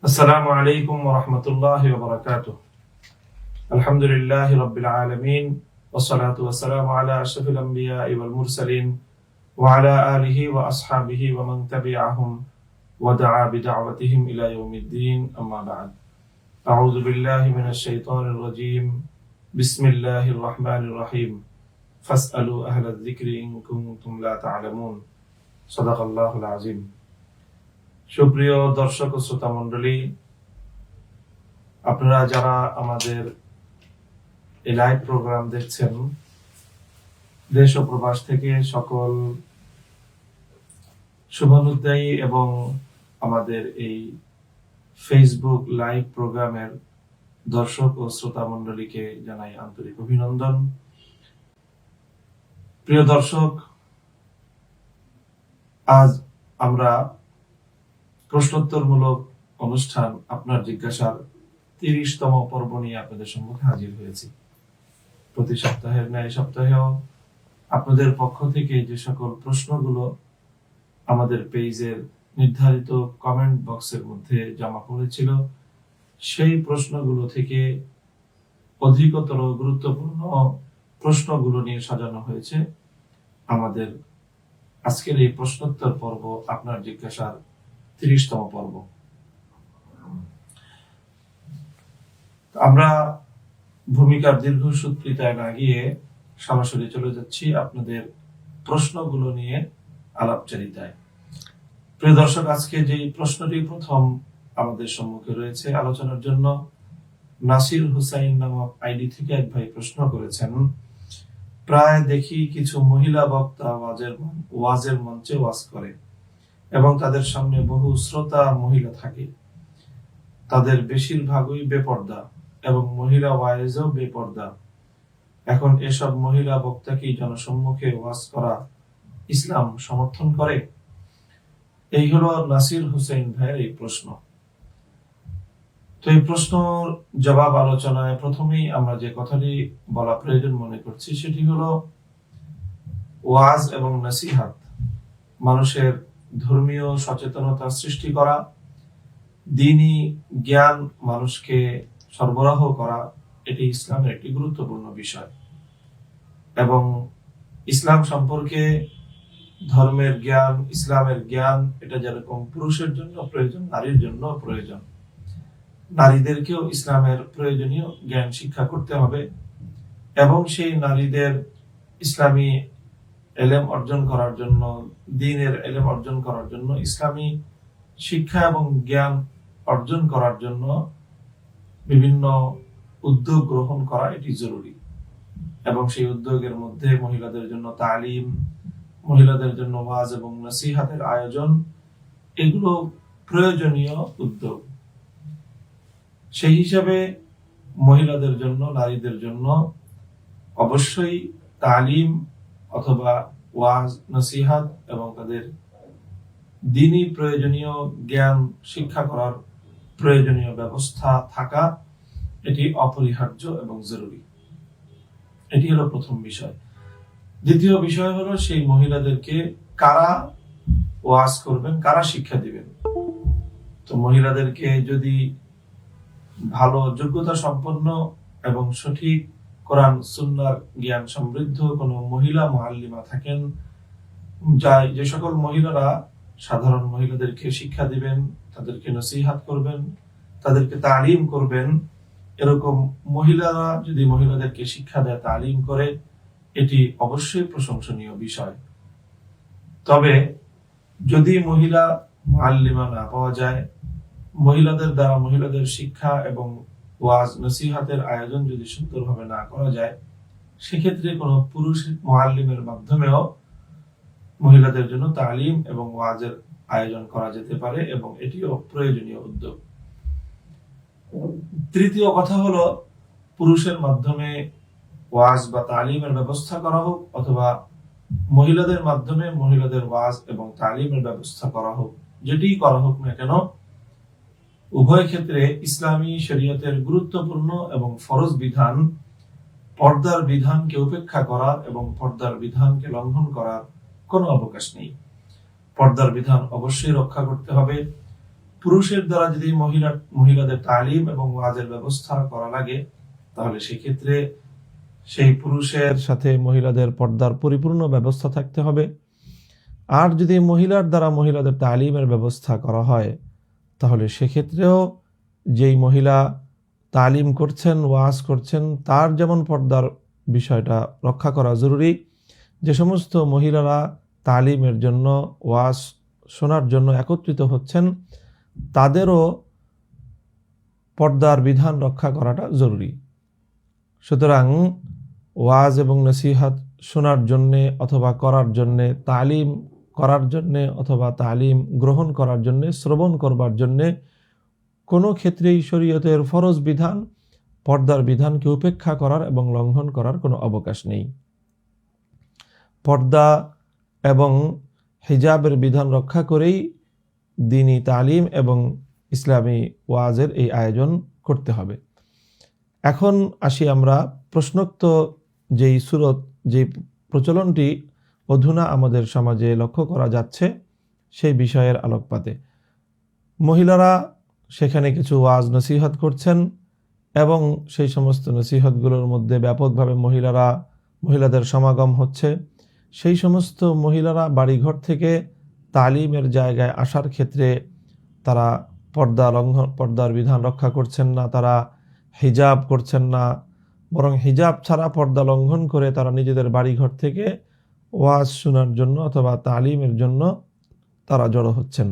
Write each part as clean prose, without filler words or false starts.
السلام عليكم ورحمة الله وبركاته. الحمد لله رب العالمين، والصلاة والسلام على أشرف الأنبياء والمرسلين وعلى آله وأصحابه ومن تبعهم ودعا بدعوتهم إلى يوم الدين. أما بعد، أعوذ بالله من الشيطان الرجيم. بسم الله الرحمن الرحيم. فاسألوا أهل الذكر إن كنتم لا تعلمون. صدق الله العظيم. সুপ্রিয় দর্শক ও শ্রোতা মণ্ডলী, আপনারা যারা আমাদের এই লাইভ প্রোগ্রাম দেখছেন, দেশ ও প্রবাস থেকে সকল শুভানুধ্যায়ী এবং আমাদের এই ফেসবুক লাইভ প্রোগ্রামের দর্শক ও শ্রোতা মণ্ডলীকে জানাই আন্তরিক অভিনন্দন। প্রিয় দর্শক, আজ আমরা প্রশ্নোত্তরমূলক অনুষ্ঠান আপনার জিজ্ঞাসার ৩০তম পর্ব নিয়ে আপনাদের সম্মুখে হাজির হয়েছি। প্রতি সপ্তাহের ন্যায় সপ্তাহেও আপনাদের পক্ষ থেকে যে সকল প্রশ্নগুলো আমাদের পেজের নির্ধারিত কমেন্ট বক্সের মধ্যে জমা পড়েছিল, সেই প্রশ্নগুলো থেকে অধিকতর গুরুত্বপূর্ণ প্রশ্নগুলো নিয়ে সাজানো হয়েছে আমাদের আজকের এই প্রশ্নোত্তর পর্ব, আপনার জিজ্ঞাসার ৩০তম পর্ব। আমরা ভূমিকার দীর্ঘসূত্রিতায় না গিয়ে সরাসরি চলে যাচ্ছি আপনাদের প্রশ্নগুলো নিয়ে আলাপচারিতায়। প্রিয় দর্শক, আজকে যে প্রশ্নটি প্রথম আমাদের সম্মুখে রয়েছে আলোচনার জন্য, নাসির হুসাইন নামক আইডি থেকে এক ভাই প্রশ্ন করেছেন, প্রায় দেখি কিছু মহিলা বক্তা ওয়াজের মঞ্চে ওয়াজ করে এবং তাদের সামনে বহু শ্রোতা মহিলা থাকে। তাদের বেশিরভাগই বেপর্দা এবং মহিলা ওয়াইজও বেপর্দা। এখন এসব মহিলা বক্তাকে জনসম্মুখে ওয়াজ করা ইসলাম সমর্থন করে? এই হলো নাসির হুসাইন ভাইয়ের এই প্রশ্ন। তো এই প্রশ্নের জবাব আলোচনায় প্রথমেই আমরা যে কথাটি বলা প্রয়োজন মনে করছি সেটি হলো, ওয়াজ এবং নসিহত মানুষের ধর্মীয় সচেতনতা সৃষ্টি করা, দ্বীনি জ্ঞান মানুষকে সরবরাহ করা, এটি ইসলামের একটি গুরুত্বপূর্ণ বিষয়। এবং ইসলাম সম্পর্কে ধর্মের জ্ঞান, ইসলামের জ্ঞান, এটা যেরকম পুরুষের জন্য প্রয়োজন, নারীর জন্য প্রয়োজন। নারীদেরকেও ইসলামের প্রয়োজনীয় জ্ঞান শিক্ষা করতে হবে এবং সেই নারীদের ইসলামী এলেম অর্জন করার জন্য, দ্বীনের এলেম অর্জন করার জন্য, ইসলামী শিক্ষা এবং জ্ঞান অর্জন করার জন্য বিভিন্ন উদ্যোগ গ্রহণ করা এটি জরুরি। এবং সেই উদ্যোগের মধ্যে মহিলাদের জন্য তালিম, মহিলাদের জন্য ওয়াজ এবং নসিহতের আয়োজন, এগুলো প্রয়োজনীয় উদ্যোগ। সেই হিসাবে মহিলাদের জন্য, নারীদের জন্য অবশ্যই তালিম অথবা ওয়াজ নসিহত এবং তাদের দ্বীনি প্রয়োজনীয় জ্ঞান শিক্ষা করার প্রয়োজনীয় ব্যবস্থা থাকা, এটি অপরিহার্য এবং জরুরি। এটি হলো প্রথম বিষয়। দ্বিতীয় বিষয় হলো, সেই মহিলাদেরকে কারা ওয়াজ করবেন, কারা শিক্ষা দিবেন। তো মহিলাদেরকে যদি ভালো যোগ্যতা সম্পন্ন এবং সঠিক কোরআন সুন্নাহর জ্ঞান সমৃদ্ধ কোন মহিলা মুআল্লিমা থাকেন, যে সকল মহিলারা সাধারণ মহিলাদেরকে শিক্ষা দিবেন, তাদেরকে নসিহত করবেন, তাদেরকে তালিম করবেন, এরকম মহিলারা যদি মহিলাদেরকে শিক্ষা দেয়, তালিম করে, এটি অবশ্যই প্রশংসনীয় বিষয়। তবে যদি মহিলা মুআল্লিমা না পাওয়া যায়, মহিলাদের দ্বারা মহিলাদের শিক্ষা এবং ওয়াজ নসিহতের আয়োজন যদি সুন্দরভাবে না করা যায়, সেক্ষেত্রে কোনো পুরুষ মুআল্লিমের মাধ্যমেও মহিলাদের জন্য তালিম এবং ওয়াজের আয়োজন করা যেতে পারে এবং এটিও প্রয়োজনীয় উদ্যোগ। তৃতীয় কথা হলো, পুরুষের মাধ্যমে ওয়াজ বা তালিমের ব্যবস্থা করা হোক অথবা মহিলাদের মাধ্যমে মহিলাদের ওয়াজ এবং তালিমের ব্যবস্থা করা হোক, যেটি করা হোক না কেন, উভয় ক্ষেত্রে ইসলামী শরীয়তের গুরুত্বপূর্ণ এবং ফরজ বিধান, পর্দার বিধানকে উপেক্ষা করা এবং পর্দার বিধানকে লঙ্ঘন করার কোনো অবকাশ নেই। পর্দার বিধান অবশ্যই রক্ষা করতে হবে। পুরুষের দ্বারা যদি মহিলাদের তালিম এবং ওয়াজের ব্যবস্থা করা লাগে, তাহলে সেক্ষেত্রে সেই পুরুষের সাথে মহিলাদের পর্দার পরিপূর্ণ ব্যবস্থা থাকতে হবে। আর যদি মহিলার দ্বারা মহিলাদের তালিমের ব্যবস্থা করা হয়, তাহলে সেক্ষেত্রেও যেই মহিলা তালিম করছেন, ওয়াজ করছেন, তার যেমন পর্দার বিষয়টা রক্ষা করা জরুরি, যে সমস্ত মহিলারা তালিমের জন্য, ওয়াজ শোনার জন্য একত্রিত হচ্ছেন, তাদেরও পর্দার বিধান রক্ষা করাটা জরুরি। সুতরাং ওয়াজ এবং নসিহত শোনার জন্যে অথবা করার জন্যে, তালিম করার জন্যে অথবা তালিম গ্রহণ করার জন্যে, শ্রবণ করবার জন্যে কোনো ক্ষেত্রেই শরীয়তের ফরজ বিধান, পর্দার বিধানকে উপেক্ষা করার এবং লঙ্ঘন করার কোনো অবকাশ নেই। পর্দা এবং হিজাবের বিধান রক্ষা করেই দ্বীনি তালিম এবং ইসলামী ওয়াজের এই আয়োজন করতে হবে। এখন আসি আমরা প্রশ্নোক্ত যেই সুরত, যে প্রচলনটি অধুনা আমাদের সমাজে লক্ষ্য করা যাচ্ছে, সেই বিষয়ের আলোকপাতে মহিলারা সেখানে কিছু ওয়াজ নসিহত করছেন এবং সেই সমস্ত নসিহতগুলোর মধ্যে ব্যাপকভাবে মহিলাদের সমাগম হচ্ছে। সেই সমস্ত মহিলারা বাড়িঘর থেকে তালিমের জায়গায় আসার ক্ষেত্রে তারা পর্দার বিধান রক্ষা করছেন না, তারা হিজাব করছেন না, বরং হিজাব ছাড়া পর্দা লঙ্ঘন করে তারা নিজেদের বাড়িঘর থেকে ওয়াজ শোনার জন্য অথবা তালিমের জন্য তারা জড়ো হচ্ছেন।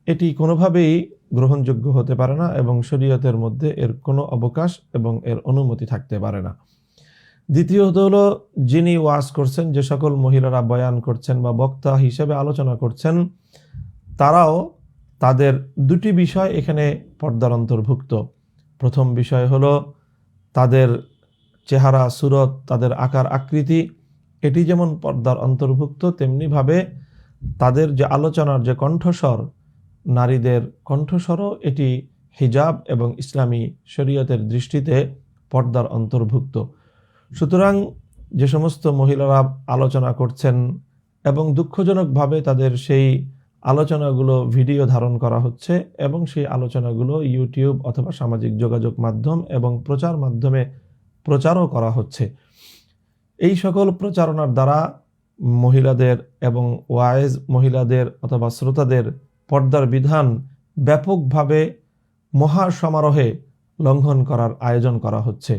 এটি কোনোভাবেই গ্রহণযোগ্য হতে পারে না এবং শরীয়তের মধ্যে এর কোনো অবকাশ এবং এর অনুমতি থাকতে পারে না। দ্বিতীয়ত হলো, যিনি ওয়াজ করছেন, যে সকল মহিলারা বয়ান করছেন বা বক্তা হিসেবে আলোচনা করছেন, তারাও তাদের দুটি বিষয় এখানে পর্দার অন্তর্ভুক্ত। প্রথম বিষয় হলো তাদের চেহারা, সুরত, তাদের আকার আকৃতি, এটি যেমন পর্দার অন্তর্ভুক্ত, তেমনিভাবে তাদের যে আলোচনার যে কণ্ঠস্বর, নারীদের কণ্ঠস্বরও এটি হিজাব এবং ইসলামী শরীয়তের দৃষ্টিতে পর্দার অন্তর্ভুক্ত। সুতরাং যে সমস্ত মহিলারা আলোচনা করছেন এবং দুঃখজনকভাবে তাদের সেই আলোচনাগুলো ভিডিও ধারণ করা হচ্ছে এবং সেই আলোচনাগুলো ইউটিউব অথবা সামাজিক যোগাযোগ মাধ্যম এবং প্রচার মাধ্যমে প্রচারও করা হচ্ছে, এই সকল প্রচারণার দ্বারা মহিলাদের এবং ওয়াইজ মহিলাদের অথবা শ্রোতাদের পর্দার বিধান ব্যাপকভাবে মহাসমারোহে লঙ্ঘন করার আয়োজন করা হচ্ছে।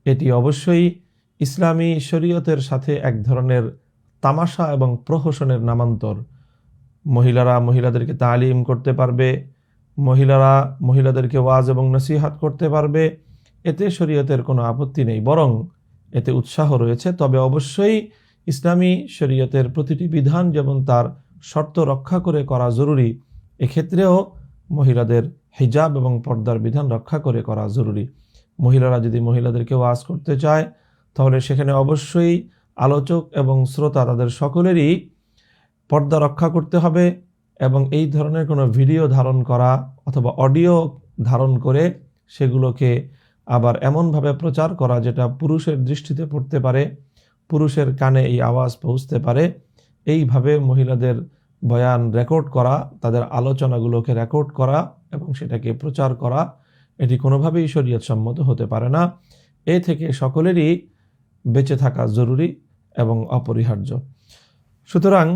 এটি অবশ্যই ইসলামী শরীয়তের সাথে এক ধরনের তামাশা এবং প্রহসনের নামান্তর। মহিলারা মহিলাদেরকে তালিম করতে পারবে, মহিলারা মহিলাদেরকে ওয়াজ এবং নসিহত করতে পারবে, এতে শরীয়তের কোনো আপত্তি নেই, বরং এতে উৎসাহ রয়েছে। তবে অবশ্যই ইসলামী শরীয়তের প্রতিটি বিধান যেমন তার শর্ত রক্ষা করে করা জরুরি, এক্ষেত্রেও মহিলাদের হিজাব এবং পর্দার বিধান রক্ষা করে করা জরুরি। মহিলারা যদি মহিলাদেরকে ওয়াজ করতে চায়, তাহলে সেখানে অবশ্যই আলোচক এবং শ্রোতা তাদের সকলেরই পর্দা রক্ষা করতে হবে এবং এই ধরনের কোনো ভিডিও ধারণ করা অথবা অডিও ধারণ করে সেগুলোকে আবার এমনভাবে প্রচার করা যেটা পুরুষের দৃষ্টিতে পড়তে পারে, পুরুষের কানে এই আওয়াজ পৌঁছতে পারে, এইভাবে মহিলাদের বয়ান রেকর্ড করা, তাদের আলোচনাগুলোকে রেকর্ড করা এবং সেটাকে প্রচার করা, এটি কোনোভাবেই শরীয়ত সম্মত হতে পারে না। এ থেকে সকলেরই বেঁচে থাকা জরুরি এবং অপরিহার্য। সুতরাং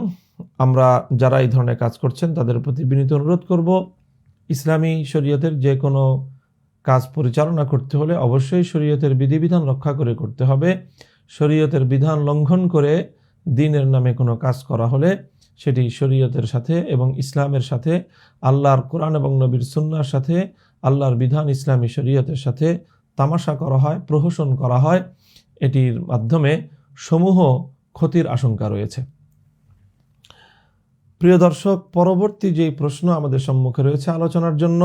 আমরা যারা এই ধরনের কাজ করছেন তাদের প্রতি বিনীত অনুরোধ করব, ইসলামী শরীয়তের যে কোনো কাজ পরিচালনা করতে হলে অবশ্যই শরীয়তের বিধিবিধান রক্ষা করে করতে হবে। শরীয়তের বিধান লঙ্ঘন করে দ্বীনের নামে কোনো কাজ করা হলে সেটি শরীয়তের সাথে এবং ইসলামের সাথে, আল্লাহর কোরআন এবং নবীর সুন্নাহর সাথে, আল্লাহর বিধান ইসলামী শরীয়তের সাথে তামাশা করা হয়, প্রহসন করা হয়। এটির মাধ্যমে সমূহ ক্ষতির আশঙ্কা রয়েছে। প্রিয় দর্শক, পরবর্তী যেই প্রশ্ন আমাদের সম্মুখে রয়েছে আলোচনার জন্য,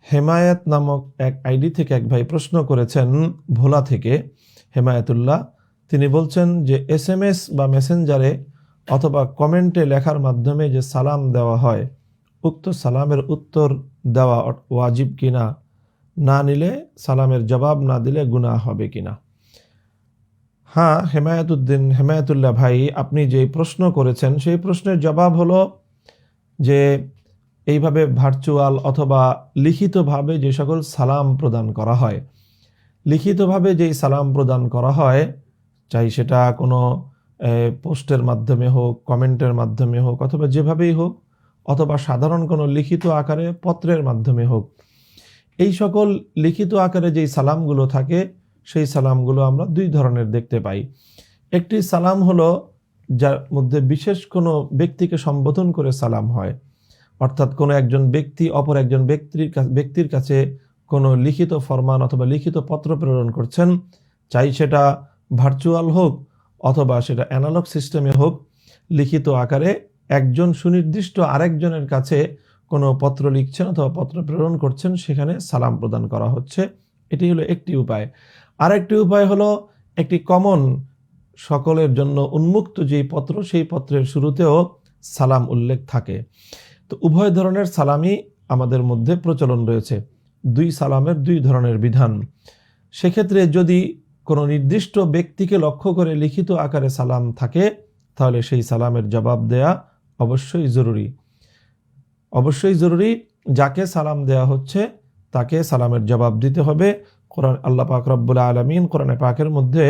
হেমায়েত নামক এক আইডি থেকে এক ভাই প্রশ্ন করেছেন, ভোলা থেকে হেমায়েতুল্লাহ। তিনি বলছেন যে SMS বা মেসেঞ্জারে অথবা কমেন্টে লেখার মাধ্যমে যে সালাম দেওয়া হয়, উক্ত সালামের উত্তর দেওয়া ওয়াজিব কিনা, না নিলে সালামের জবাব না দিলে গুনাহ হবে কিনা? হ্যাঁ, হেমায়েতুল্লাহ ভাই, আপনি যে প্রশ্ন করেছেন সেই প্রশ্নের জবাব হলো যে এইভাবে ভার্চুয়াল অথবা লিখিতভাবে যে সকল সালাম প্রদান করা হয়, লিখিতভাবে যেই সালাম প্রদান করা হয়, চাই সেটা কোনো পোস্টের মাধ্যমে হোক, কমেন্টের মাধ্যমে হোক, অথবা যেভাবেই হোক, অথবা সাধারণ কোনো লিখিত আকারে পত্রের মাধ্যমে হোক, এই সকল লিখিত আকারে যেই সালামগুলো থাকে সেই সালামগুলো আমরা দুই ধরনের দেখতে পাই। একটি সালাম হলো যার মধ্যে বিশেষ কোনো ব্যক্তিকে সম্বোধন করে সালাম হয়, অর্থাৎ কোনো একজন ব্যক্তি অপর একজন ব্যক্তির কাছে কোনো লিখিত ফরমান অথবা লিখিত পত্র প্রেরণ করছেন, চাই সেটা ভার্চুয়াল হোক অথবা সেটা অ্যানালগ সিস্টেমে হোক, লিখিত আকারে একজন সুনির্দিষ্ট আরেকজনের কাছে কোনো পত্র লিখছেন অথবা পত্র প্রেরণ করছেন, সেখানে সালাম প্রদান করা হচ্ছে। এটি হলো একটি উপায়। আরেকটি উপায় হলো একটি কমন সকলের জন্য উন্মুক্ত যেই পত্র, সেই পত্রের শুরুতেও সালাম উল্লেখ থাকে। তো উভয় ধরনের সালামই আমাদের মধ্যে প্রচলন রয়েছে, দুই সালামের দুই ধরনের বিধান। সেক্ষেত্রে যদি কোনো নির্দিষ্ট ব্যক্তিকে লক্ষ্য করে লিখিত আকারে সালাম থাকে, তাহলে সেই সালামের জবাব দেয়া অবশ্যই জরুরি। অবশ্যই জরুরি, যাকে সালাম দেয়া হচ্ছে তাকে সালামের জবাব দিতে হবে। কোরআন আল্লাহ পাক রব্বুল আলামিন কোরআনে পাকের মধ্যে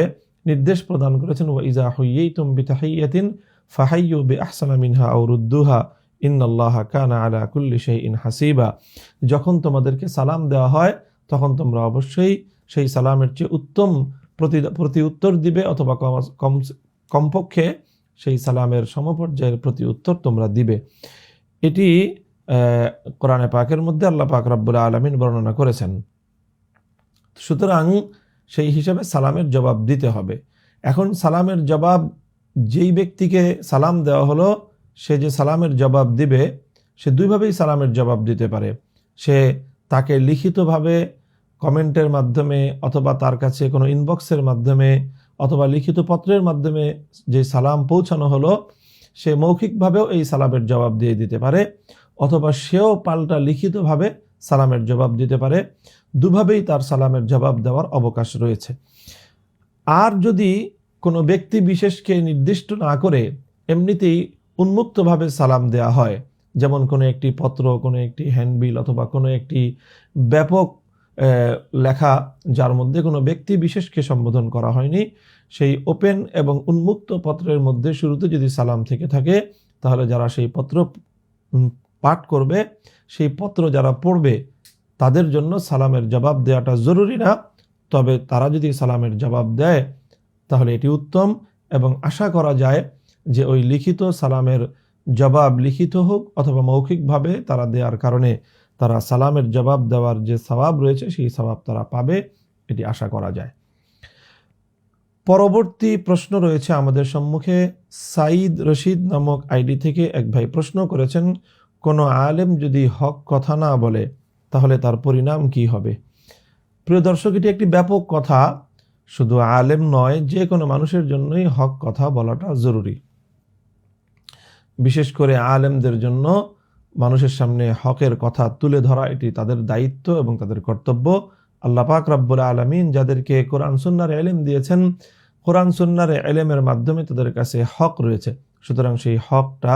নির্দেশ প্রদান করেছেন, ওয়া ইযা হুয়্যিতুম বিতাহিয়্যাতিন ফাহাইয়্যু বিআহসানা মিনহা আও রুদ্দুহা ইন্নাল্লাহা কানা আলা কুল্লি শাইইন হাসিবা। যখন তোমাদেরকে সালাম দেওয়া হয় তখন তোমরা অবশ্যই সেই সালামের চেয়ে উত্তম প্রতি উত্তর দিবে, অথবা কমপক্ষে সেই সালামের সমপর্যায়ের প্রতি উত্তর তোমরা দিবে। এটি কোরআনে পাকের মধ্যে আল্লাহ পাক রব্বুল আলামিন বর্ণনা করেছেন। সুতরাং সেই হিসাবে সালামের জবাব দিতে হবে। এখন সালামের জবাব, যেই ব্যক্তিকে সালাম দেওয়া হলো সে যে সালামের জবাব দিবে, সে দুইভাবেই সালামের জবাব দিতে পারে। সে তাকে লিখিতভাবে কমেন্টের মাধ্যমে অথবা তার কাছে কোনো ইনবক্সের মাধ্যমে অথবা লিখিত পত্রের মাধ্যমে যে সালাম পৌঁছানো হলো, সে মৌখিকভাবেও এই সালামের জবাব দিয়ে দিতে পারে, অথবা সেও পাল্টা লিখিতভাবে সালামের জবাব দিতে পারে। দুভাবেই তার সালামের জবাব দেওয়ার অবকাশ রয়েছে। আর যদি কোনো ব্যক্তি বিশেষকে নির্দিষ্ট না করে এমনিতেই উন্মুক্তভাবে সালাম দেয়া হয়, যেমন কোনো একটি পত্র, কোনো একটি হ্যান্ডবিল অথবা কোনো একটি ব্যাপক লেখা যার মধ্যে কোনো ব্যক্তি বিশেষকে সম্বোধন করা হয়নি, সেই ওপেন এবং উন্মুক্ত পত্রের মধ্যে শুরুতে যদি সালাম থেকে থাকে, তাহলে যারা সেই পত্র পাঠ করবে, সেই পত্র যারা পড়বে, তাদের জন্য সালামের জবাব দেওয়াটা জরুরি না। তবে তারা যদি সালামের জবাব দেয় তাহলে এটি উত্তম, এবং আশা করা যায় যে ওই লিখিত সালামের জবাব লিখিত হোক অথবা মৌখিকভাবে তারা দেওয়ার কারণে তারা সালামের জবাব দেওয়ার যে সওয়াব রয়েছে সেই সওয়াব তারা পাবে, এটি আশা করা যায়। পরবর্তী প্রশ্ন রয়েছে আমাদের সম্মুখে। সাইদ রশিদ নামক আইডি থেকে এক ভাই প্রশ্ন করেছেন, কোনো আলেম যদি হক কথা না বলে তাহলে তার পরিণাম কি হবে? প্রিয় দর্শক, এটি একটি ব্যাপক কথা। শুধু আলেম নয়, যে কোনো মানুষের জন্যই হক কথা বলাটা জরুরি। বিশেষ করে আলেমদের জন্য মানুষের সামনে হকের কথা তুলে ধরা এটি তাদের দায়িত্ব এবং তাদের কর্তব্য। আল্লাহ পাক রব্বুল আলামিন যাদেরকে কোরআন সুন্নাহর ইলম দিয়েছেন, কোরআন সুন্নাহর ইলমের মাধ্যমে তাদের কাছে হক রয়েছে। সুতরাং সেই হকটা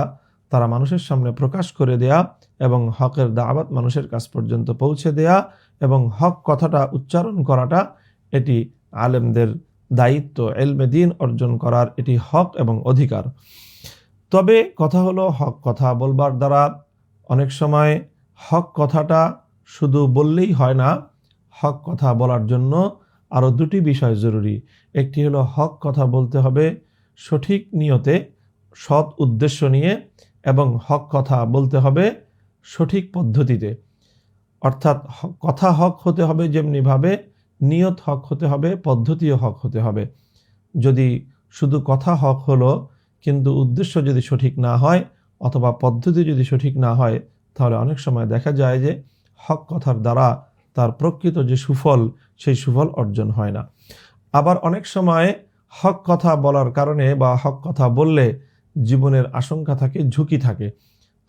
তারা মানুষের সামনে প্রকাশ করে দেয়া এবং হকের দাওয়াত মানুষের কাছ পর্যন্ত পৌঁছে দেয়া এবং হক কথাটা উচ্চারণ করাটা এটি আলেমদের দায়িত্ব। ইলমে দ্বীন অর্জন করার এটি হক এবং অধিকার। তবে কথা হলো, হক কথা বলবার দ্বারা অনেক সময় হক কথাটা শুধু বললেই হয় না, হক কথা বলার জন্য আরও দুটি বিষয় জরুরি। একটি হলো হক কথা বলতে হবে সঠিক নিয়তে, সৎ উদ্দেশ্য নিয়ে, এবং হক কথা বলতে হবে সঠিক পদ্ধতিতে। অর্থাৎ কথা হক হতে হবে যেমনিভাবে, নিয়ত হক হতে হবে, পদ্ধতিও হক হতে হবে। যদি শুধু কথা হক হলো কিন্তু উদ্দেশ্য যদি সঠিক না হয় অথবা পদ্ধতি যদি সঠিক না হয়, তাহলে অনেক সময় দেখা যায় যে হক কথার দ্বারা তার প্রকৃত যে সুফল, সেই সুফল অর্জন হয় না। আবার অনেক সময় হক কথা বলার কারণে বা হক কথা বললে জীবনের আশঙ্কা থাকে, ঝুঁকি থাকে।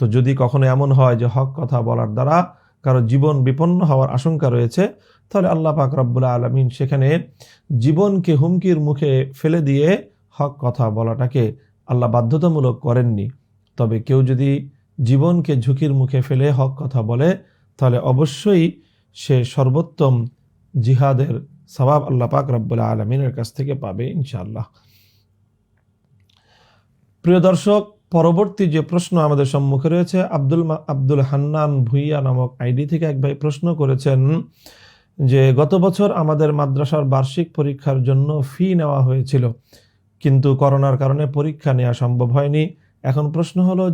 তো যদি কখনো এমন হয় যে হক কথা বলার দ্বারা কারো জীবন বিপন্ন হওয়ার আশঙ্কা রয়েছে, তাহলে আল্লাহ পাক রব্বুল আলামিন সেখানে জীবনকে হুমকির মুখে ফেলে দিয়ে হক কথা বলাটাকে আল্লাহ বাধ্যতামূলক করেননি। তবে কেউ যদি জীবনকে ঝুঁকির মুখে ফেলে হক কথা বলে, তাহলে অবশ্যই সে সর্বোত্তম জিহাদের সওয়াব আল্লাহ পাক রব্বুল আলামিনের কাছ থেকে পাবে ইনশাআল্লাহ। প্রিয় দর্শক, পরবর্তী যে প্রশ্ন আমাদের সম্মুখে রয়েছে, আব্দুল হান্নান ভুইয়া নামক আইডি থেকে এক ভাই প্রশ্ন করেছেন যে গত বছর আমাদের মাদ্রাসার বার্ষিক পরীক্ষার জন্য ফি নেওয়া হয়েছিল, কিন্তু করোনার কারণে পরীক্ষা নেওয়া সম্ভব হয়নি। এখন প্রশ্ন হলো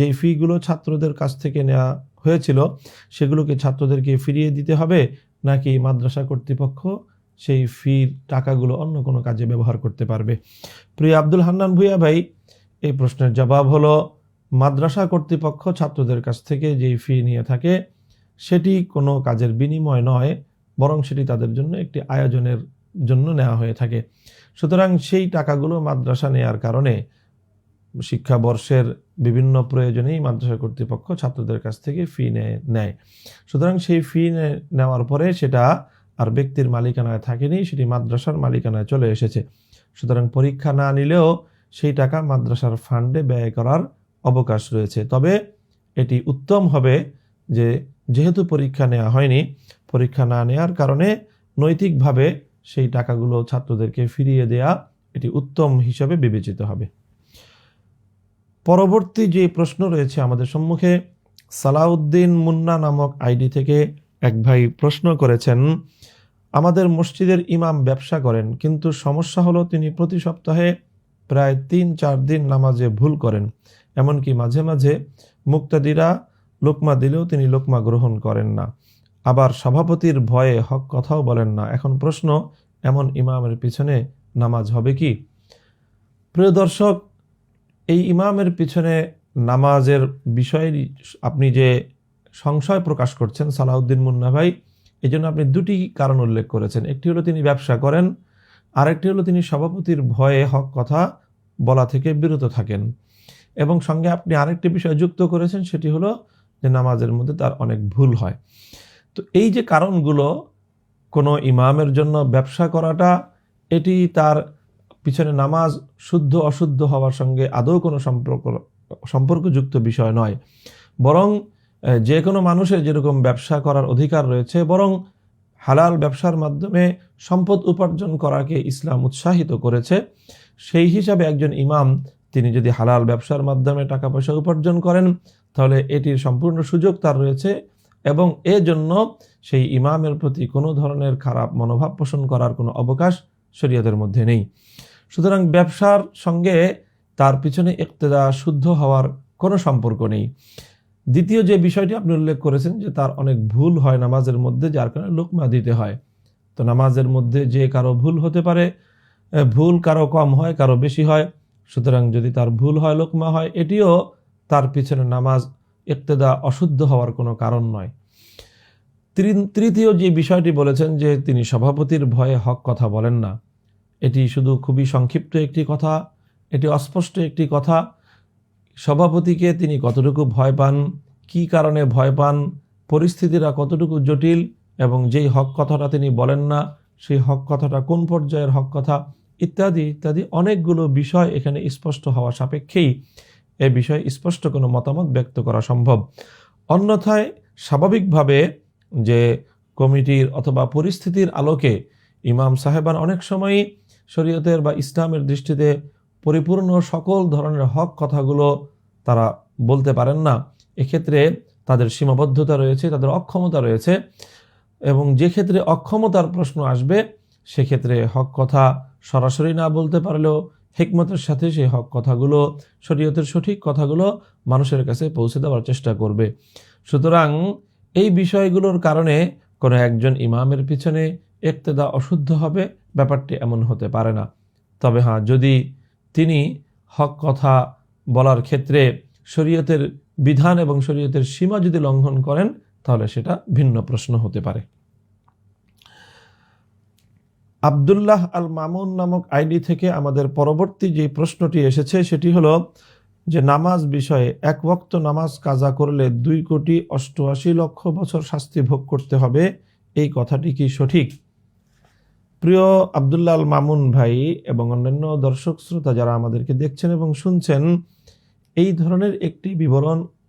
যেই ফিগুলো ছাত্রদের কাছ থেকে নেওয়া হয়েছিল সেগুলোকে ছাত্রদেরকে ফিরিয়ে দিতে হবে, নাকি মাদ্রাসা কর্তৃপক্ষ সেই ফির টাকাগুলো অন্য কোনো কাজে ব্যবহার করতে পারবে? প্রিয় আব্দুল হান্নান ভুইয়া ভাই, এই প্রশ্নের জবাব হলো, মাদ্রাসা কর্তৃপক্ষ ছাত্রদের কাছ থেকে যেই ফি নিয়ে থাকে সেটি কোনো কাজের বিনিময় নয়, বরং সেটি তাদের জন্য একটি আয়োজনের জন্য নেওয়া হয়ে থাকে। সুতরাং সেই টাকাগুলো মাদ্রাসা নেয়ার কারণে শিক্ষাবর্ষের বিভিন্ন প্রয়োজনেই মাদ্রাসা কর্তৃপক্ষ ছাত্রদের কাছ থেকে ফি নেয়। সুতরাং সেই ফি নেওয়ার পরে সেটা আর ব্যক্তির মালিকানায় থাকেনি, সেটি মাদ্রাসার মালিকানায় চলে এসেছে। সুতরাং পরীক্ষা না নিলেও সেই টাকা মাদ্রাসার ফান্ডে ব্যয় করার অবকাশ রয়েছে। তবে এটি উত্তম হবে যে যেহেতু পরীক্ষা নেওয়া হয়নি, পরীক্ষা না নেওয়ার কারণে নৈতিকভাবে সেই টাকাগুলো ছাত্রদেরকে ফিরিয়ে দেয়া এটি উত্তম হিসাবে বিবেচিত হবে। পরবর্তী যে প্রশ্ন রয়েছে আমাদের সম্মুখে, সালাউদ্দিন মুন্না নামক আইডি থেকে এক ভাই প্রশ্ন করেছেন, আমাদের মসজিদের ইমাম ব্যবসা করেন, কিন্তু সমস্যা হলো তিনি প্রতি সপ্তাহে প্রায় 3-4 দিন নামাজে ভুল করেন। এমনকি মাঝে মাঝে মুক্তাদিরা লোকমা দিলেও তিনি লোকমা গ্রহণ করেন না, আবার সভাপতির ভয়ে হক কথাও বলেন না। এখন প্রশ্ন, এমন ইমামের পিছনে নামাজ হবে কি? প্রিয় দর্শক, এই ইমামের পিছনে নামাজের বিষয়ে আপনি যে সংশয় প্রকাশ করছেন সালাউদ্দিন মুন্না ভাই, এই জন্য আপনি দুটি কারণ উল্লেখ করেছেন। একটি হলো তিনি ব্যবসা করেন, আরেকটি হলো তিনি সভাপতির ভয়ে হক কথা বলা থেকে বিরত থাকেন, এবং সঙ্গে আপনি আরেকটি বিষয় যুক্ত করেছেন, সেটি হলো যে নামাজের মধ্যে তার অনেক ভুল হয়। তো এই যে কারণগুলো, কোনো ইমামের জন্য ব্যবসা করাটা এটি তার পিছনে নামাজ শুদ্ধ অশুদ্ধ হওয়ার সঙ্গে আদৌ কোনো সম্পর্কযুক্ত বিষয় নয়, বরং যে কোনো মানুষের যেরকম ব্যবসা করার অধিকার রয়েছে, বরং হালাল ব্যবসার মাধ্যমে সম্পদ উপার্জন করাকে ইসলাম উৎসাহিত করেছে। সেই হিসাবে একজন ইমাম তিনি যদি হালাল ব্যবসার মাধ্যমে টাকা পয়সা উপার্জন করেন, তাহলে এটির সম্পূর্ণ সুযোগ তার রয়েছে, এবং এজন্য সেই ইমামের প্রতি কোনো ধরনের খারাপ মনোভাব পোষণ করার কোনো অবকাশ শরীয়তের মধ্যে নেই। সুতরাং ব্যবসার সঙ্গে তার পিছনে ইক্তেদা শুদ্ধ হওয়ার কোনো সম্পর্ক নেই। দ্বিতীয় যে বিষয়টি আপনি উল্লেখ করেছেন যে তার অনেক ভুল হয় নামাজের মধ্যে, যার কারণে লোকমা দিতে হয়। তো নামাজের মধ্যে যে কারো ভুল হতে পারে, ভুল কারো কম হয় কারো বেশি হয়। সুতরাং যদি তার ভুল হয় লোকমা হয়, এটিও তার পিছনে নামাজ ইক্তেদা অশুদ্ধ হওয়ার কোনো কারণ নয়। তৃতীয় যে বিষয়টি বলেছেন যে তিনি সভাপতির ভয়ে হক কথা বলেন না, এটি শুধু খুবই সংক্ষিপ্ত একটি কথা, এটি অস্পষ্ট একটি কথা। সভাপতিকে তিনি কতটুকু ভয় পান, কি কারণে ভয় পান, পরিস্থিতিরা কতটুকু জটিল, এবং যেই হক কথাটা তিনি বলেন না সেই হক কথাটা কোন পর্যায়ের হক কথা, ইত্যাদি ইত্যাদি অনেকগুলো বিষয় এখানে স্পষ্ট হওয়া সাপেক্ষেই এ বিষয়ে স্পষ্ট কোনো মতামত ব্যক্ত করা সম্ভব। অন্যথায় স্বাভাবিকভাবে যে কমিটির অথবা পরিস্থিতির আলোকে ইমাম সাহেবান অনেক সময়ই শরীয়তের বা ইসলামের দৃষ্টিতে পরিপূর্ণ সকল ধরনের হক কথাগুলো তারা বলতে পারেন না। এক্ষেত্রে তাদের সীমাবদ্ধতা রয়েছে, তাদের অক্ষমতা রয়েছে, এবং যে ক্ষেত্রে অক্ষমতার প্রশ্ন আসবে সেক্ষেত্রে হক কথা সরাসরি না বলতে পারলেও হিকমতের সাথে সেই হক কথাগুলো, শরীয়তের সঠিক কথাগুলো মানুষের কাছে পৌঁছে দেওয়ার চেষ্টা করবে। সুতরাং এই বিষয়গুলোর কারণে কোনো একজন ইমামের পিছনে ইক্তেদা অশুদ্ধ হবে, ব্যাপারটি এমন হতে পারে না। তবে হ্যাঁ, যদি তিনি হক কথা বলার ক্ষেত্রে শরীয়তের বিধান এবং শরীয়তের সীমা যদি লঙ্ঘন করেন, তাহলে সেটা ভিন্ন প্রশ্ন হতে পারে। আব্দুল্লাহ আল মামুন নামক আইডি থেকে আমাদের পরবর্তী যে প্রশ্নটি এসেছে সেটি হলো যে নামাজ বিষয়ে, এক ওয়াক্ত নামাজ কাজা করলে 2,88,00,000 বছর শাস্তি ভোগ করতে হবে, এই কথাটি কি সঠিক? প্রিয় আব্দুল্লাহ আল মামুন ভাই এবং অন্যান্য দর্শক শ্রোতা যারা আমাদেরকে দেখছেন এবং শুনছেন, এই ধরনের একটি